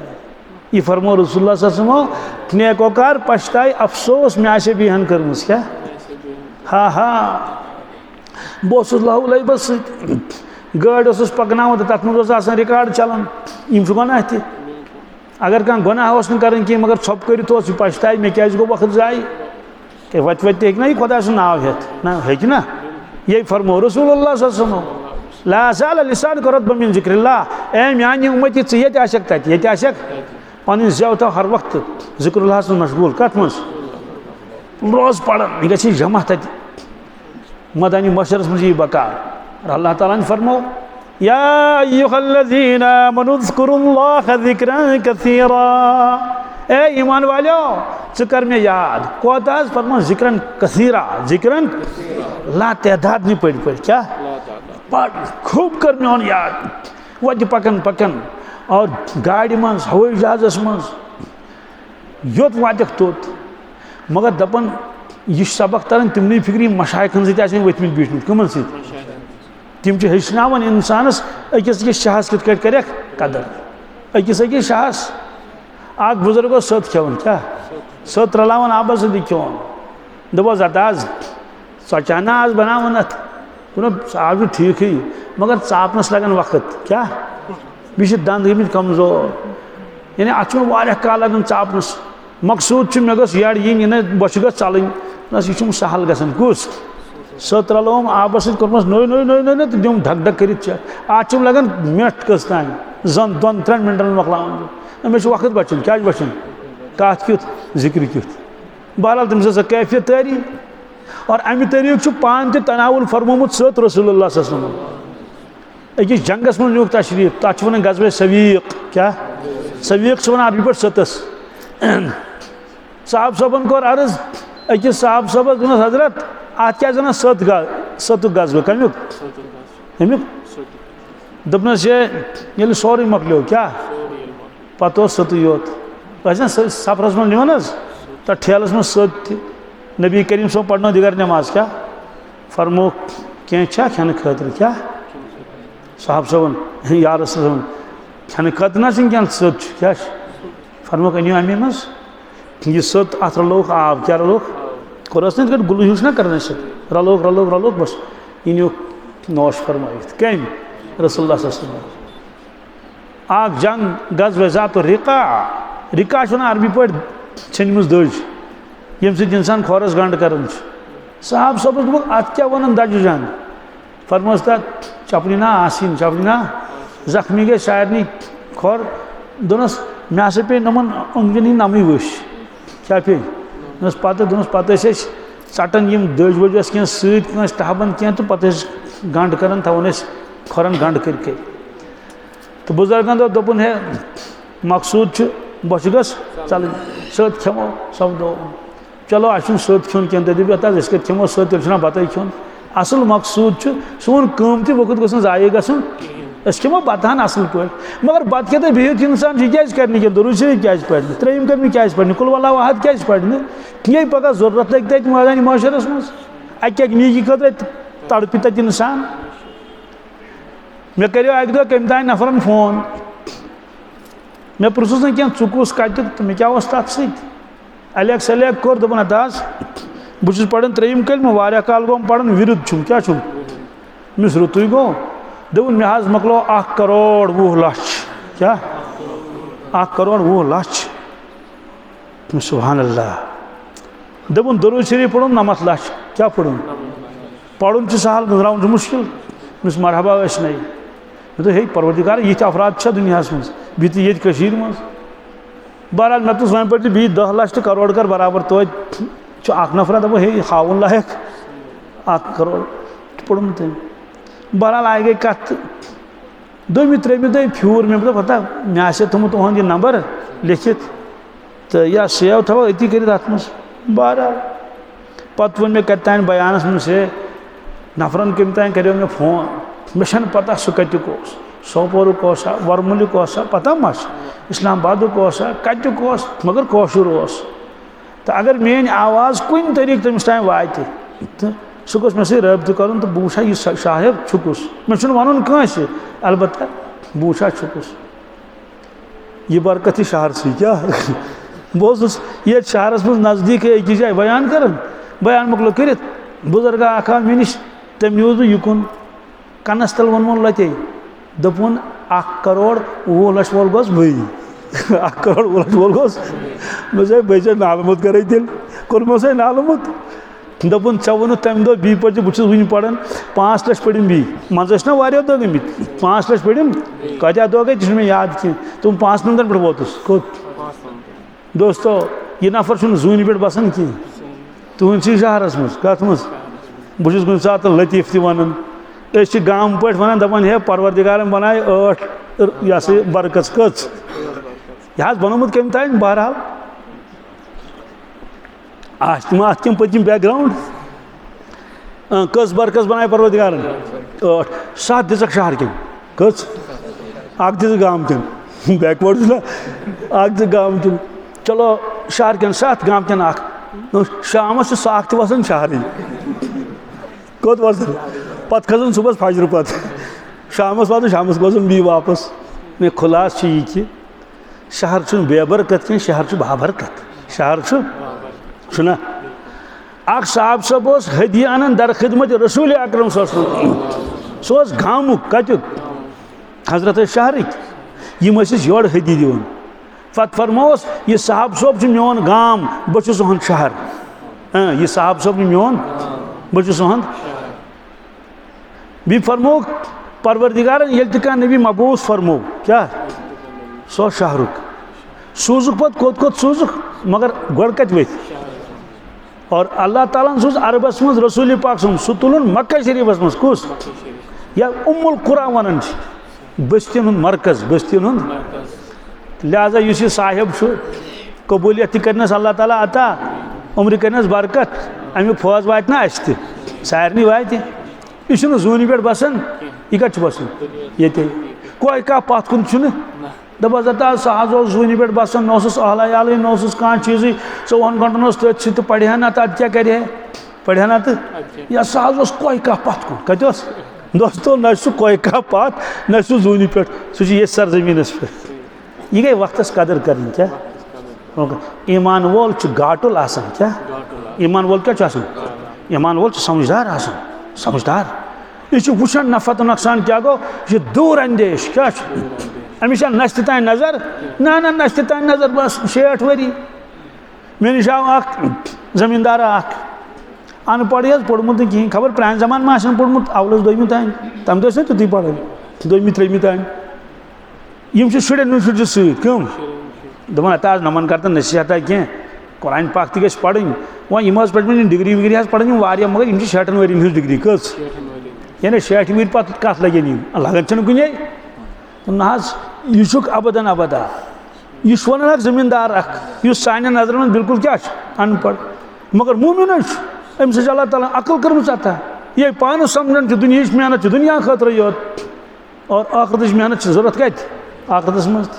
यह फरमो रसूलुल्लाह सल्लल्लाहु अलैहि वसल्लम नेकोकार पछताए अफसोस मे आसे बिहन करमस क्या हाँ हाँ बस लाहौलैबस गाड़ पकना तथ मज रिकॉर्ड चलान यम गुनाह ति अगर कह गुनाह कर मगर छप कर पछताए मे क्या गो वक्त जाय वत हे ना यह खुदा सुन नाव हेत ना हे ना ये फरमो रसूलुल्लाह सल्लल्लाहु अलैहि वसल्लम ला ज़ाल लिसान करत मिन ज़िक्रिल्लाह ए म्यानि उम्मती ये आशक तत ये आशक पन जव तो हर वक्त ज़िक्रुल्लाह मशगूल कत मज रोज पढ़न यह गई जमा तत मदानी मशरस मज बकार अल्लाह ताला ने फरमो या अय्युहल्लज़ीना आमनू ज़्कुरुल्लाह ज़िक्रन कसीरा ए ईमान वालो च कर मे याद कोता फरमो ज़िक्रन कसीरा ज़िक्रन ला तादाद नहीं पढ़ क्या पढ़ खूब कर मे याद वत पकन पकन और गाड़ी मज हवाई जहाज़स मज योत वातक तोत मगर दपन यह सबक तरन तिमन फिक्री मशाइखन सत वथमित बिठमित कमन सत तिम हेचनावन इंसानस अकिस अकिस शाहस कित कर कदर अकिस अकिस शाहस आग बुजुर्गो सत खेवन क्या सत रलावन आबस सदी खेवन दपस अत आज सचाना आज बनावन अत आज ठीक ही मगर चापनस लगन वक्त क्या बह दंद गमित कमजोर यानी अत काल लगन चापनस मकसूद मे गस यड़ यी बस गस चलन यह सहल गसन कुस सत रलोम आबस कर्मस नोय नोय नोय नोय तो दिम ढक ढक कर आज लगन मिनट कस तान जन 2-3 मिनटन मकलावन मे वक्त बचान क्या बचान कत क्युत जिक्र क्युत बहरहाल तमिस कैफियत तारी और अमि तरीक पान ते तनावुल फरमोमुत सत रसूलुल्लाह सल्लल्लाहु अलैहि वसल्लम अकिस जंगस मज नुक तशरीफ तथ वन गज़वे सवीक क्या सवीक वन अरबी पे सतस साहब सबन कोर अर्ज अकिस साहब सबस दोनस हजरत अत क्या सत गज़वे कमुक दपनस ये सोरे मकलो क्या पत सत योत सफरस मन निवन तथ ठेलस मज सत नबी करीम सो पढ़नो दिगर नमाज क्या फरमो क्या खेन खतर क्या साहब सबन यार सबन खेन खत ना क्या सत क्या फरमो अनियो अमे मज यह सत अत रलोक आब क्या रलोक कोरस ना गुल ह्यूस ना कर रलोक रलोक रलोक बस इन नोश फरमाइथ कम रसूलुल्लाह सल्लल्लाहु अलैहि वसल्लम आग जंग गज़वे ज़ात रिका रिका अरबी पे छनमस दज यम सत इंसान खोरस गंड कर साहब सब अत क्या वन दज जंग फरमोस तथ चपनी ना आसिन चपनी ना जख्मी गए शायरनी खोर दोनस मे हसा पे नमन अंगनी नमी वश क्या पे दोनस पत चटन यम दज वज क्या सत टहबन क्या तो पे गंड कर थवन खोरन गंड कर तो बुजुर्गन दोपन है मकसूद बस गस चल सत खेमो सब दो चलो अस सत खेन क्या दस खेमो सत बत खेन असल मकसूद सोन कम त वक्त गो जाये गसन खेमो बतहान असल पे मगर बत खेत बिहित इंसान यह क्या कर दरूद शरीफ क्या पढ़ने त्रयम कर क्या पढ़ने कुल वल्लाहु अहद क्या पढ़ने ये पगह जरूरत लगे तत मैदान माशरस मज अक नीकी खतर तड़पि तत इंसान मे करो अक दह कम तान नफरन फोन मे पुरुस ना क्या चुकुस कत तो मे क्या तथ सलेक सलेक कोर दोपन अताज बहुत पढ़ान त्रेयम कलम वारिया काल गो पढ़ान विरुद्ध छुम क्या छुम मिस रुतु गो दोपन मे हाज मकलो 1 करोड़ 20 लक्ष क्या 1 करोड़ 20 लक्ष सुभान अल्लाह दोपन दरूद शरीफ पढ़ो 9 लक्ष क्या पढ़ो पढ़ुन सहल गुजरान मुश्किल मिस मरहबा नहीं मे हे परवरदिगार ये अफराद दुनिया मज बीत ये मज बहरहाल मे तो वन पे बी 10 लक्ष करोड़ कर बराबर तो नफर दप हे हावन लायक 1 करोड़ पढ़ुन तम बहरहाल आई गई कत दोमी त्रेमी दह फ्यूर मे पता मे आसे थोमुत तुहद यह नंबर लिखित तो या सेव थो अति कर बहरहाल पत वो मे कतान बयानस में से नफरन कम तान करो मे फोन मे पता सह कत्युक सोपोरुक वर्मुलिक पता मा इस्लामाबादुक कत्युक मगर कौशुर तो अगर मेन आवाज़ कुन तरीक तमिस तान वात तो सह गोस मे रब्त कर तो बह वुचा यह साहिब छुकुस मे वन कंस अलबत् बह वुचा छुकुस यह बरकत शहर से क्या बहुत ये शहरस मज नज़दीक एक जाए बयान कर बयान मोकलो कर बुजुर्गा अखा मे नश तम न्यूज बह युकुन कनस तल वोन लते दोपुन 1 करोड़ 20 लक्ष वोल गोस बी 1 करोड़ 20 लक्ष वोल गोस मे बे नालमुत कर तेल कोर्मो से नालमुत दोपुन ऐ वोन तम दह बी पे बहुत वन पढ़ान 5 लक्ष पढ़म बी मज ना वारिया दह गमित 5 लक्ष पढ़म कत्या दह गई मे याद कह तुम 5 मिनटन पे वोतुस कोत दोस्तों यह नफर जून पे बसान कह तुहद शहरस मज कत मज बहुत कुछ सात लतीफ़ ति वन गाम पे वन दपान हे परवरदिगार बनाए 8 यह बरकत कच यह बनोमुत कम तान बहरहाल अत कम पतिम बैकग्राउंड कस बरकत बनाए परवरदिगार 8 7 दिख शहर कम कच 1 दिख गाम कन बैकवर्ड ना 1 दिख गाम कन चलो शहर कन 7 गाम कन 1 शाम साख तसान शहर कोत वसन पत खसन सुबह फजर पत शामस वात शामस गसन बी वापस मे खुलास यह कि शहर बेबरकत कह शहर बाबरकत शहर छुना अख साहब सब हदिया अनान दर खिदमत रसूल अकरम सह गामुक कत्युक हजरत शहरक यम योर हदी दिवन पत फरमोस यह साहब सोब मोन गाम बह सुहद शहर यह साहब सोब मोन बह सुहद बी फरमो परवरदिगार ये कह नबी मबूस फरमो क्या सो शहरुक सूजुक पत कोत कोत सूजुक मगर गोड़ कत वथ और अल्लाह ताला सूज अरबस मज रसूल पाक सह तुलन मक्का शरीफस मज कुस या उम्मुल कुरा वन बस्तियन हुंद मरकज बस्तियन हुंद लिहाजा युस यह साहिब कबूलियत करनस अल्लाह ताला अता उम्र करनस बरकत अमुक फौज वात ना अस सारनी वात यह जून पे बसान यह कत बसान ये कोई कह पत कुन दपस दता सह जून पे बसान नोस अहल नोस कह चीज 4 घंटन तथ तो पढ़ा ना तो क्या करे पढ़ा ना तो या सह कोई कह पत कुन कत दोस्तों न कोई कह पत न जून पे सह ये सरजमीनस पे यह गई वक्तस कदर कर क्या ईमान वोल गाटुल आसान क्या ईमान वोल क्या ईमान वोल समझदार आसान समझदार यह वुचान नफत नुकसान क्या गो यह दूर अंदेश क्या अमिस नस्त तान नजर ना ना नस्त तान नजर बस 60 वरी मे निश आव जमींदार अनपढ़ पोर्मुत कहें खबर प्रान जमान में पोर्मुत अवलस 2वीं तान तम दह तुत पढ़ान 2वीं 3वीं तान यम शुरन सम दपान अत नमन कर नसीहत कह कुरान पाक तक पढ़ वह पे डिग्री विग्री पढ़ मगर 60 वरियन हज डिग्री कस यानी 60 वरी पे कत लगन लगन कुन ना यह अबदन अबदा यह वन जमींदार सान नजर में बिल्कुल क्या अनपढ़ मगर मोमिन अम्स अल्लाह ताला अकल कर्म अता ये पान समझन दुनिया मेहनत दुनिया खतर योत और आखरत मेहनत जरूरत कत आखरतस मज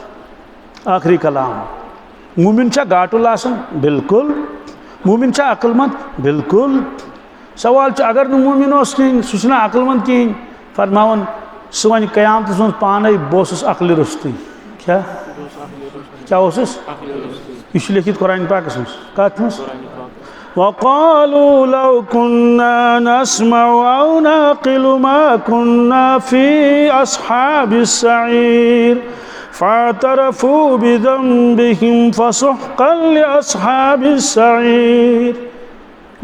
आखिरी कलाम मोमिन गाटुल बिल्कुल मोमिन अकलमंद बिल्कुल सवाल अगर न मोमिन कहें सह अकलमंद कहें फरमावन सह वन कयामत मज पान बहुत अकल रुस्तु क्या क्या यह लिखित कुरान पाक कत मज वक़ालू लौ कुन्ना नस्मउ औ नअक़िलु मा कुन्ना फ़ी अस्हाबिस सईर फ़अतरफ़ू बिज़ंबिहिम फ़सुहक़न लिअस्हाबिस सईर।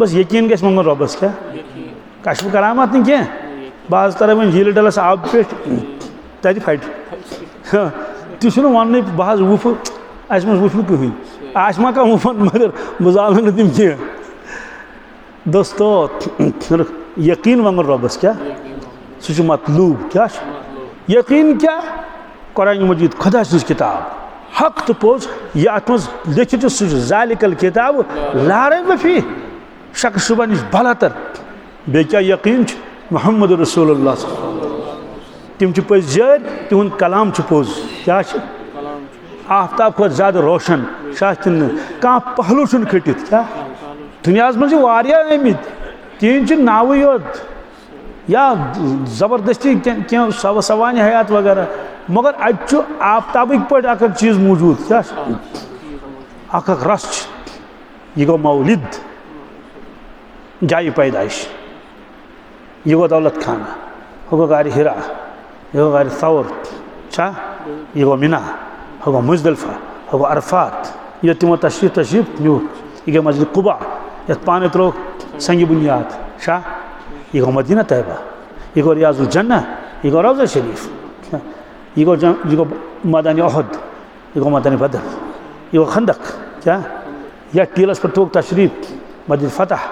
बस यकीन गस मंगन रब्बस क्या कशफ करामत नहीं क्या बाज तरह वन झील डलस आब पे तत फट तुम वन बह वुफ अस वुफ कहें आश मा कह वुफन मगर बुजाल तम कह दोस्तो यकीन मंगन रब्बस क्या सह मतलूब क्या यकीन क्या कुरान मजीद खुदा सज किताब हक तो पोज यह अत मज लिखित सह ज़ालिकल किताब ला रैब फीह शक शुबा नश भलतर बे क्या यकीन मोहम्मद रसूलुल्लाह तिम पज जर तिहुंद कलाम पोज क्या आफ्ताब खुद ज्यादा रोशन कह पहलू खटित क्या दुनिया मज आमित तीन नाव योत या जबरदस्ती क्या सवान हयात वगैरह मगर अत आफ्ताबिक पे अख चीज मौजूद क्या अख रस यह गो मौलिद जाय पैदाइश यह गो दौलत खाना हो गो गार हिरा यह गो गार सौर यह गो मिना हो गो मुजदलिफा हो गो अरफात यह तमो तशरीफ न्यू यह गई मस्जिद कुबा ये पाने त्रो संग बुनियाद यह गो मदीना तैयबा यह गो रियाजुल जन्ना यह गो रौज़ा शरीफ यह गो मैदान उहद यह गो मैदान बदर यह गो खंदक क्या यह टीलस पर तोग तशरीफ मस्जिद फतह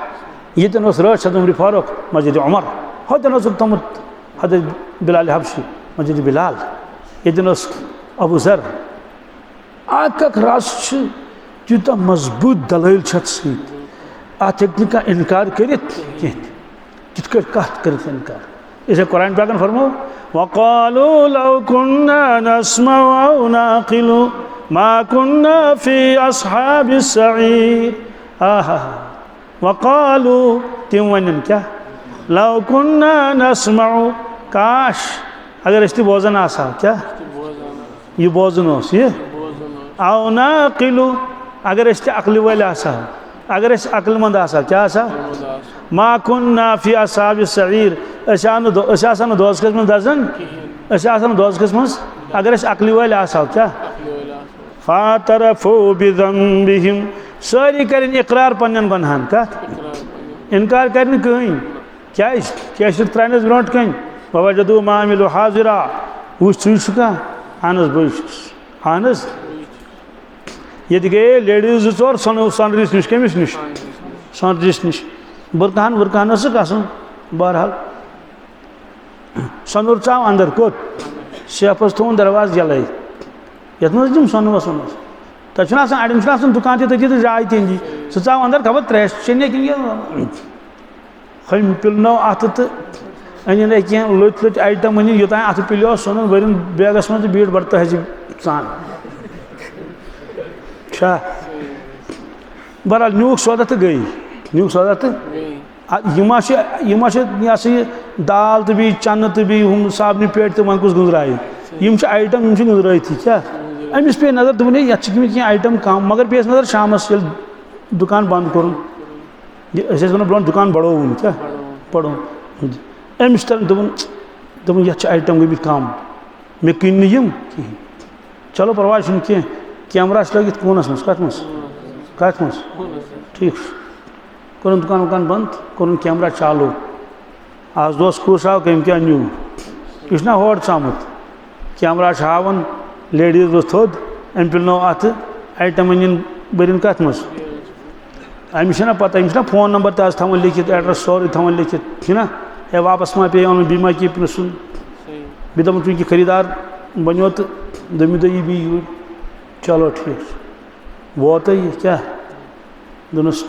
ये रश उमर फारूक मस्जिद उमर हदन तमुत हजरत बिलाल हबशी मस्जिद बिलाल ये अबू जर अख रस तूत मजबूत दलाइल अत हे इनकार कर कत कर इनकार इसे कुरान पाकन फरमो वक़ालू लौ कुन्ना नस्मउ औ नअक़िलु मा कुन्ना फ़ी अस्हाबिस सईर आहा वक़ालू तिम वन क्या लौ कुन्ना नस्मउ काश अगर इस बोजन आसा क्या यह बोजन औ नअक़िलु अगर इस अक्ल वाल आसा अगर इस अक्लमंद आसा क्या आसा मा कुन्ना फ़ी अस्हाबिस सईर दोज़खस मज दजन दोज़खस मज अगर इस अक्ल वाल आसा क्या फ़अतरफ़ू बिज़ंबिहिम सारी करें इकरार पन्न गुनाहन कत इनकार कर कहीं क्या त्रानस ब्रो कहीं ववजदू मा अमिलू हाजिरा वो अहन अहन ये गए लेडीज जोर सनरिस नश कमिस नश सनरिस नश बुरकान वुरकान आसन बहरहाल सनुर चाव अंदर कोत शेफस थोन दरवाज जल ये तम सनुवस वन तक अड़म दुकान तथी तो जाय ती सह चाव अंदर खबर त्रेश चेन्ने कि हम पिलनो अत तो अन कह लुट लुट आइटम अन योत अत पिलो सोन वरिन बैगस मज बीट बड़ तहजीब सान बहरहाल न्यूक सौदा तो गई न्यूक सौदा तो यह सा दाल तो भी चन तो भी हम साबन पेट तो वन कुछ गुजराए आइटम गुजराई क्या अमिस पे नजर दोपन ये क्या आइटम कम मगर पे नजर शामस दुकान बंद कोर वन दुकान बढ़ोन क्या बढ़ो अमिस तर दोपन ये आइटम गई कम मे कन कहें चलो परवाह कह कैमरा लगित कूनस मज कत मज ठीक कोर दुकान वुकान बंद कोर कैमरा चालू आज दोस कुस आव कम क्या न्यू यह ना होड़ चामुत कैमरा हावन लेडीज वो थोद अम पिलनो अत आइटम अन बरिन कत मज अमिस ना पता अमिस ना फोन नंबर तज थवन लिखित एड्रेस सोरे थवन लिखित है ना ए वापस मा पे अन बीमा की पृन बह दप चूंकि खरीदार बनो तो दमी दही भी यूर चलो ठीक वोत यह क्या दोनस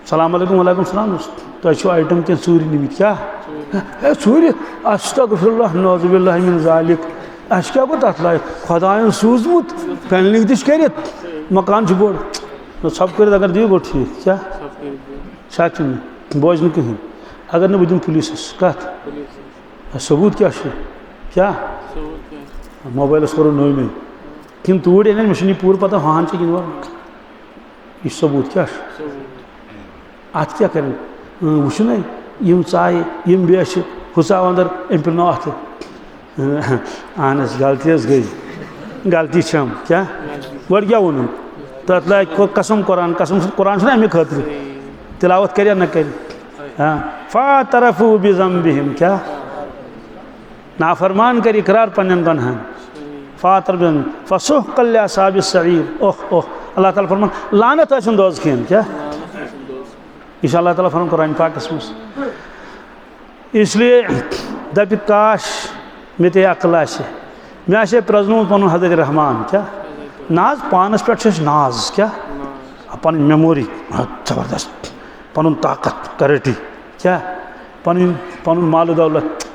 सलाम वालेकुम सलाम तुम आइटम क्या चूरी निमित क्या चूर अस्तगफिरुल्लाह नौजुबिल्लाहि मिन ज़ालिक अस क्या गो तथ लायक खुदायन सूजमुत पेनलिंग दिश कर मकान बोड़ सब कर अगर दी गो ठीक क्या सच बोझ कहीं अगर न बह दिन पुलिस कत सबूत क्या मोबाइल करो नई नई कि तूर अन मे पूर पता हान कि यह सबूत क्या अत क्या कर वो ना यम चाय यम बेश हुचाव अंदर अम पे नो अत अहन गलती गई गलती छम क्या गो क्या वोन तथ लाग कसम कुरान अमे खतर तिलावत कर न कर फ़ातरफ़ू बिज़म्बिहिम क्या नाफरमान कर इकरार पन्न गनहन फ़ातर फ़सुहक़्क़न लिअस्हाबिस सईर ओह ओह अल्लाह ताला फरमान लानत आसन दोज़खेन क्या यह अल्लाह ताला फरमान कुरान पाकस मस इसलिए दप काश मे ते अकल मे आशे प्रजनोत पन हज़रत रहमान क्या नाज पानस पे नाज क्या पन मेमोरी ज़बरदस्त पन ताकत करेटी क्या पन माल दौलत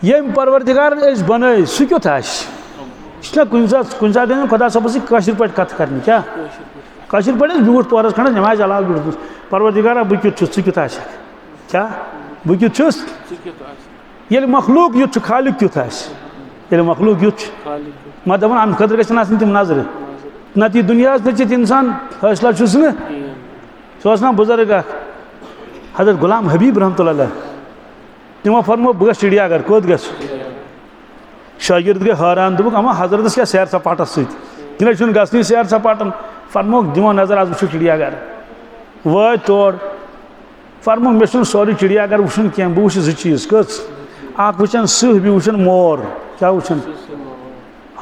यम परवरदिगार बन सह क्युत आह कुन सात खुदा सबस पे कत कर क्या पे ब्यूट पोरस खंड नमाज अलाव ब्यूट परवरदिगार बह क्युत सह क्युत आह क्या बह क्युत ये मखलूक युत खालिक क्युत ये मखलूक युत मैं दपान अम खतर गन तम नजर नत यह दुनिया नचित इंसान हौसला सह ना बुजुर्ग हजरत गुलाम हबीब रहमतुल्लाह तमो फरमो बह चिड़ियाघर कोत ग शागिर्द गए हैरान दोक अमा हजरत क्या सैर सपाटस सह गई सैर सपाटन फरमो दिमो नजर आज वो चिड़ियाघर वो तोड़ फरमो मे सोरी चिड़ियाघर वुन कह बह वो जो चीज कच अख वुचन सह बी वुचन मोर क्या वुचन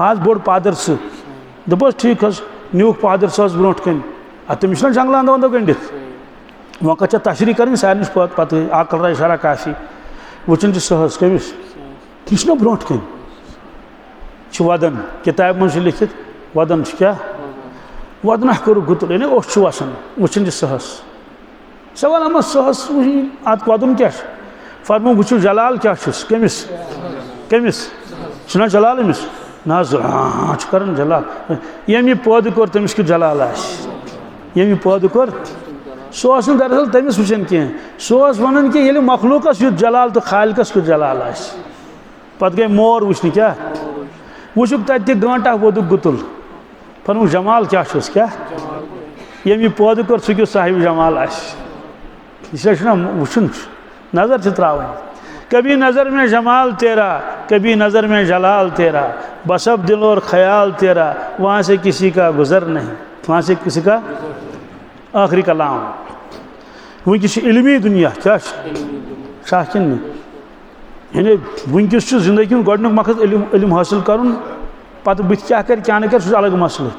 आज बोड़ पादर सह दोपस ठीक न्यूक पादर सह ब्रो कन तमिस जंगल अंदो अंदो गंडित वो कत तशरी कर सारे पे आकल राय इशारा काफी वुचन सहस कमिस यह ब्रो कन वदन किताब मज लिखित वदन क्या वदन कर गुतुल यानी ओठ वसान वुचन सहस सवाल अमा सहस अत वदन क्या फरमो वो जलाल क्या कमिस कमिस ना जलाल अमिस ना कर जलाल यम यह पैद कोर तमिस क्यों जलाल यम यह पैद कोर सह दरअसल तमिस वुचन कह सह वन कि ये मखलूकस युत जलाल तो खालिकस क्यों जलाल पे गई मोर वुचन क्या वुचुक तत गांटा वोदुक गुतुल फरमुक जमाल क्या क्या यम यह पैद कोर सह क्यों साहिब जमाल इसलिए वुचन नजर से त्रावन कभी नज़र में जमाल तेरा कभी नज़र में जलाल तेरा बसब दिल और ख्याल तेरा वहाँ से किसी का गुजर नहीं वहाँ से किसी का आखिरी कलाम वनकस इल्मी दुनिया क्या शाकिन यानी वनकस जिंदगी गोडनुक मकसद इल्म हासिल कर पत बुत क्या कर क्या न कर सह अलग मसल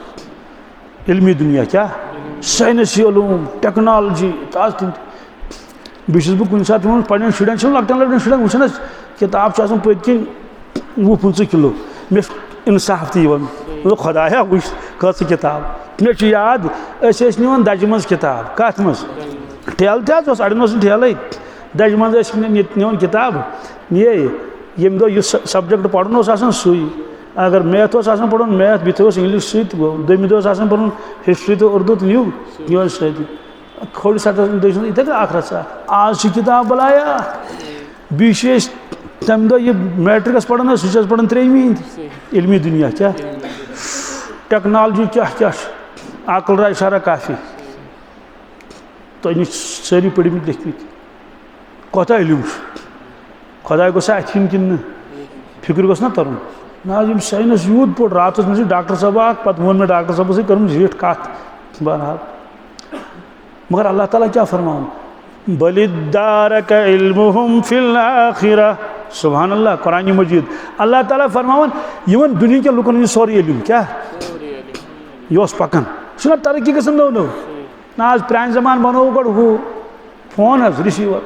इल्मी दुनिया क्या साइंसी उलूम टेक्नोलॉजी बस बह कुछ सात पे शुरन लकटन लकटन शुरन वुचन किताब पत्किन 20-25 किलो मे इंसाफ तो खुदाया वुच कस किताब मे याद निवान दज मज किताब कत मज ठेल अड़न ठेल दज मज निवान किताब ये यम दो सब्जेक्ट पढ़न सुई अगर मैथ पढ़न मैथ बिथ इंग्लिश सत दम दो पढ़न हिस्ट्री तो उर्दू तो न्यू निवान सत खोड़ इतने आखरत आज किताब बलाया बीस तम दो ये मैट्रिकस पढ़न सह पढ़न 3वीं इल्मी दुनिया क्या टेक्नोलॉजी क्या आकल राय इशारा काफी तो सारी पढ़मित लिखमित कौता इल्म खुदा गोसा अथिन कि फिक्र गोस ना तरन ना साइंस यूत पोट रात मे डॉक्टर साहब पे वो मे डॉक्टर साहब सर कर झीठ कत बहरहाल मगर अल्लाह ताला क्या फरमाऊँ बलिदारक इल्मुहुम फिल आखिरह सुभान अल्लाह कुरान मजीद अल्लाह ताला फरमावन यमन दुनिया के लुकन सोरी इल्म क्या यह पकान सह तरक्की गसन नो नो ना आज प्रान जमान बनो गो हू फोन रिसीवर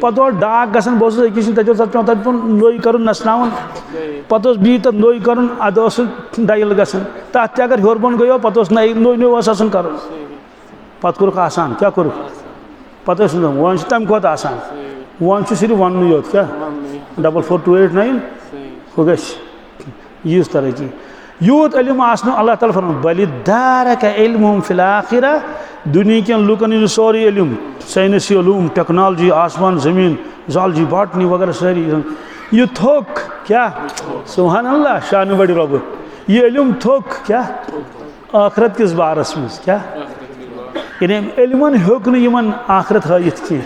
पे डाक गसन बस अकिस पे नई कर नसनावन पे बी तथ नई कर अद डायल गसन तथ अगर हर बोन गयो पे नई नई कर पे कोरुक आसान क्या कोरुक पे वन तम खुद आसान वन सिर्फ वन योत क्या 4428 हो गीस तरक्की यूत इल्म आसन अल्लाह ताला फरमान बलिदारक इल्मुहुम फिल आखिरह दुनिया के लुकन सोरी इल्म साइंसी उलूम टेक्नोलॉजी आसमान ज़मीन जॉलजी बॉटनी वगैरह सारी ये थोक क्या सुभान अल्लाह शान बड़ी रब ये इल्म थोक क्या आखरत किस बारस में क्या यानी इल्मन होक न आखरत हायत की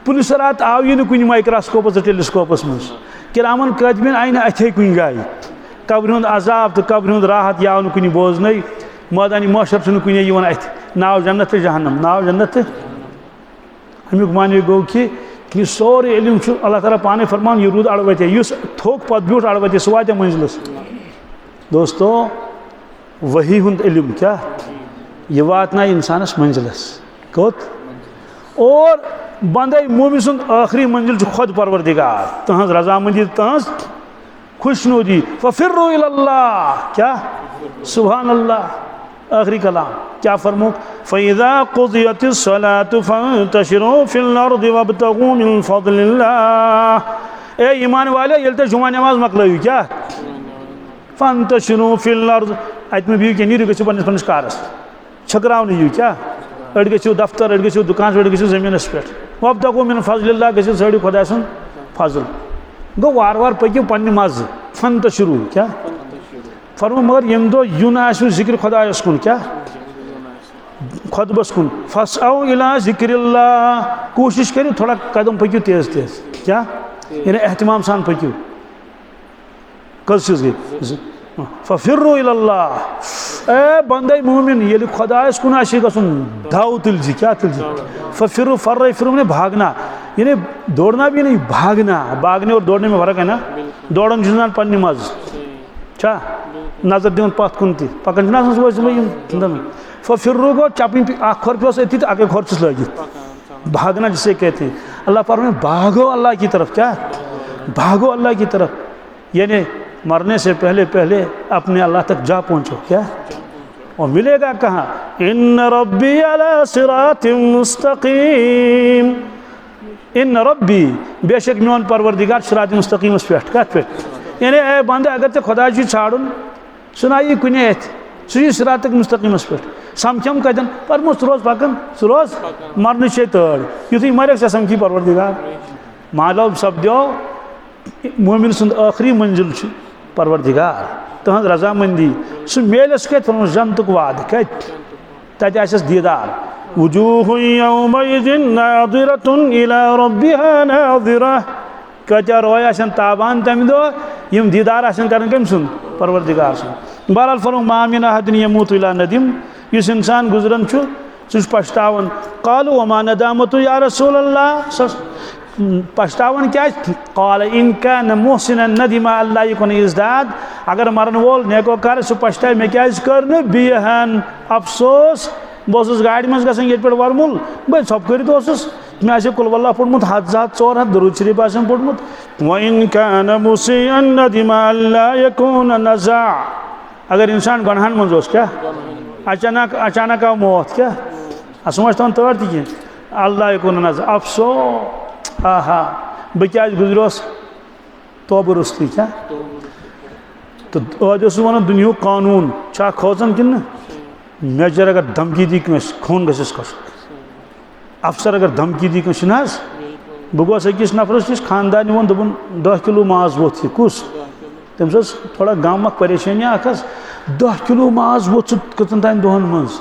पुलिस रात आव यह कुछ माइक्रोस्कोपस टेलीस्कोपस मज किरामन कातिबीन आई अथे कुछ जाए कब्र हुंद अजाब तो कब्र हुंद राहत या कुछ बोजन मैदानी मशर कुछ अथ नाव जन्नत तो जहन्नम नाव जन्नत अमुक मानी गो कि सोरे इल्म अल्लाह ताला पाने फरमान यह रूद अड़वते इस थोक पत ब्यूट अड़वते सह वात मंजिलस दोस्तों वही हुंद इल्म क्या यह वातना इंसानस मंजिलस कोत और बंदे मोमिन सुंद आखिरी मंजिल खुद परवरदिगार तहज रजामंदी तहज खुशनुदी फफिर्रु इलल्लाह क्या सुभान अल्लाह आखिरी कलाम क्या फरमो फ़इज़ा क़ुज़ियतिस सलातु फ़ंतशिरू फ़िल अर्दि वब्तगू मिन फ़ज़लिल्लाह ए ईमान वाले ये तो जुमा नमाज मकलयू क्या फ़ंतशिरू फ़िल अर्दि अत भी क्या नीर गो पन्निस कारस छकराव यू क्या अड़ गो दफ्तर अड़ गो दुकान अड़ गो जमीनस पे वब्तगू मिन फ़ज़लिल्लाह गो ज़ड़ियो खुदा सुन फजल गो वार वार पकू पन्ने मज फ़ंतशिरू क्या फरमा मगर यम दो यून आसु जिक्र खुदायस कुन क्या खुतबस कुन फसअउ इला जिक्रिल्लाह कोशिश करो थोड़ा कदम पकू तेज तेज क्या यानी एहतमाम सान पकू कस चीज गई फफिर्रु इलल्लाह ए बंदे मोमिन ये खुदायस कुन आशि गसुन दाव तुलजी क्या तुलजी फफिर्रु फर्र फिर ने भागना यानी दौड़ना भी नहीं भागना भागने और दौड़ने में फर्क है ना दौड़न जुनान पन्नी मज क्या नजर दिन पत कुन पकन फिर गो चपन खोर पे अथी तो आगे खोर लगित भागना जिसे कहते हैं अल्लाह पर में भागो अल्लाह की तरफ क्या भागो अल्लाह की तरफ यानी मरने से पहले पहले अपने अल्लाह तक जा पहुँचो क्या और मिलेगा कहाँ इन्न रब्बी अला सिरातिम मुस्तकीम इन्न रब्बी बेशक मेन परवरदिगार सिरात मुस्तकीम पे यानी ए बंदे अगर ते खुदा छाड़न सुनाई कुन सह सिरात मुस्तकीमस पे समझम कतन पर रोज पकन सह रोज मरने से तड़ युथ मर समझी परवरदिगार मालूम सपदो मोमिन सुंद आखिरी मंजिल परवरदिगार तहज रजामंदी सह मेलस कत जन्नतुक वाद कत तत दीदार वजूह यौमइज़िन नाज़िरतुन इला रब्बिहा नाज़िरह कत्या रोय ताबान तम दो यम दीदार कर कम सुन परवरदिगार सुन बहरहाल फरम मामिन अहदिन यमूत इला नदीम इस इंसान गुजरन सह पछतावन कालू वमा नदामतु या रसूल अल्लाह पछतावन क्या काल इनका मोहसिन नदीमा अल्लाह यकुन इज़दाद अगर मरन वोल नेकोकार सह पछता मे क्या कर बिहन अफसोस बस गाड़ी मज गसन ये पे वर्मुल बे सब करित मे कुलवल्लाह पोर्मुत 1400 दरूद शरीफ पोर्मुत वइन कान मुसिअन नदिमा अल्ला यकून नज़ा अगर इंसान गनहन मज क्या अचानक आव मौत क्या समझता तौर ती अल्लाह यकून नज़ा अफसोस आहा बह क्या गुजरोस तोब रुस्ती क्या तो वन दुनिया कानून खोचन कि मेजर अगर धमकी दी खून गस अफसर अगर धमकी दी बह गोस अकिस नफरस खानदान वो दोपन 10 किलो माज वोथ यह कुस तमस थोड़ा गामक परेशानी 10 किलो माज वोथ कतन तान दोहन मज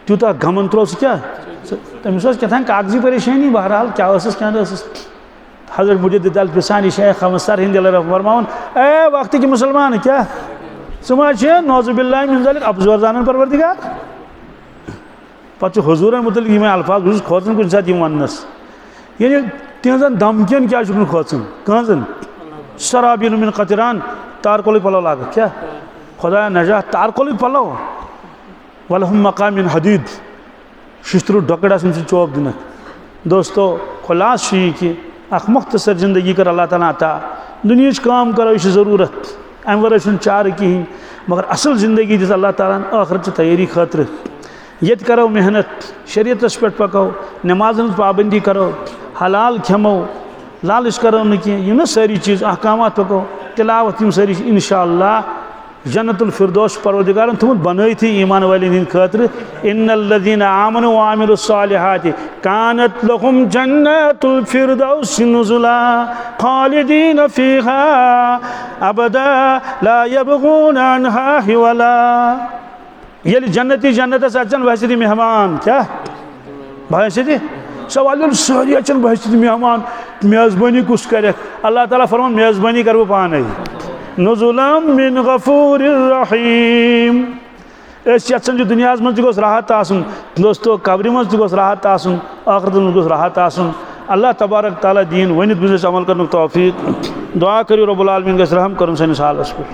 तूता घमन त्रो क्या तमिस क्या कागजी परेशानी बहरहाल क्या क्या हजरत मुजद्दिद अल फिसानी शेख अहमद सर हिंद फरमान ए वक्त की मुसलमान क्या समाज नौजुबिल्लाह मिन ज़ालिक अब जोर जानन परवरदिगार पा हुजूर मुतल यम अल्फाज बस खोचन कुछ साथ वनस यानी तिहन धमकियन क्या खोचन कहन शराबिल मिन कतरान तारकोल पलो लाग क्या खुदा नजा तारकोल पलो वलहुम मकाम मिन हदीद शिस्त्रु डकड़ा चौक दिन दोस्तों खुलास कि अख मुख्तसर ज़िंदगी कर अल्लाह ताला अता दुनिया काम करो यह ज़रूरत अम वर चार कहें मगर असल ज़िंदगी दिस अल्लाह ताला आखरत तैयारी खतर ये करो मेहनत शरीयतस पे पको नमाज पाबंदी करो हलाल खेमो लालच करो न कह सारी चीज़ अहकामात पको तिलावत सारी इंशाअल्लाह जन्नतुल फिरदौस परवरदिगारन थोमुत बनैथि ईमान वालिन हिंद खतर इन्नल्लज़ीना आमनु व अमिलुस्सालिहाति कानत लहुम जन्नतुल फिरदौस नुज़ुला खालिदीन फीहा अबदा ला यबगूना अन्हा हिवला। ये जन्नती जन्नतस अचन बहसती मेहमान क्या बहसती सवाल सारी अचन बहसती मेहमान मेज़बानी कुस कर अल्लाह ताला फरमान मेज़बानी कर पान नुज़ुलम मिन गफूरिर रहीम। यचन दुनिया मज गोस राहत आसन दोस्तों कब्र मज गोस राहत आसन आखिरत मज गोस राहत आसन। अल्लाह तबारक ताला दीन वनित बिजनेस अमल करने तौफीक दुआ करियो रब्बुल आलमीन गस रहम करन सनिस हालस पे।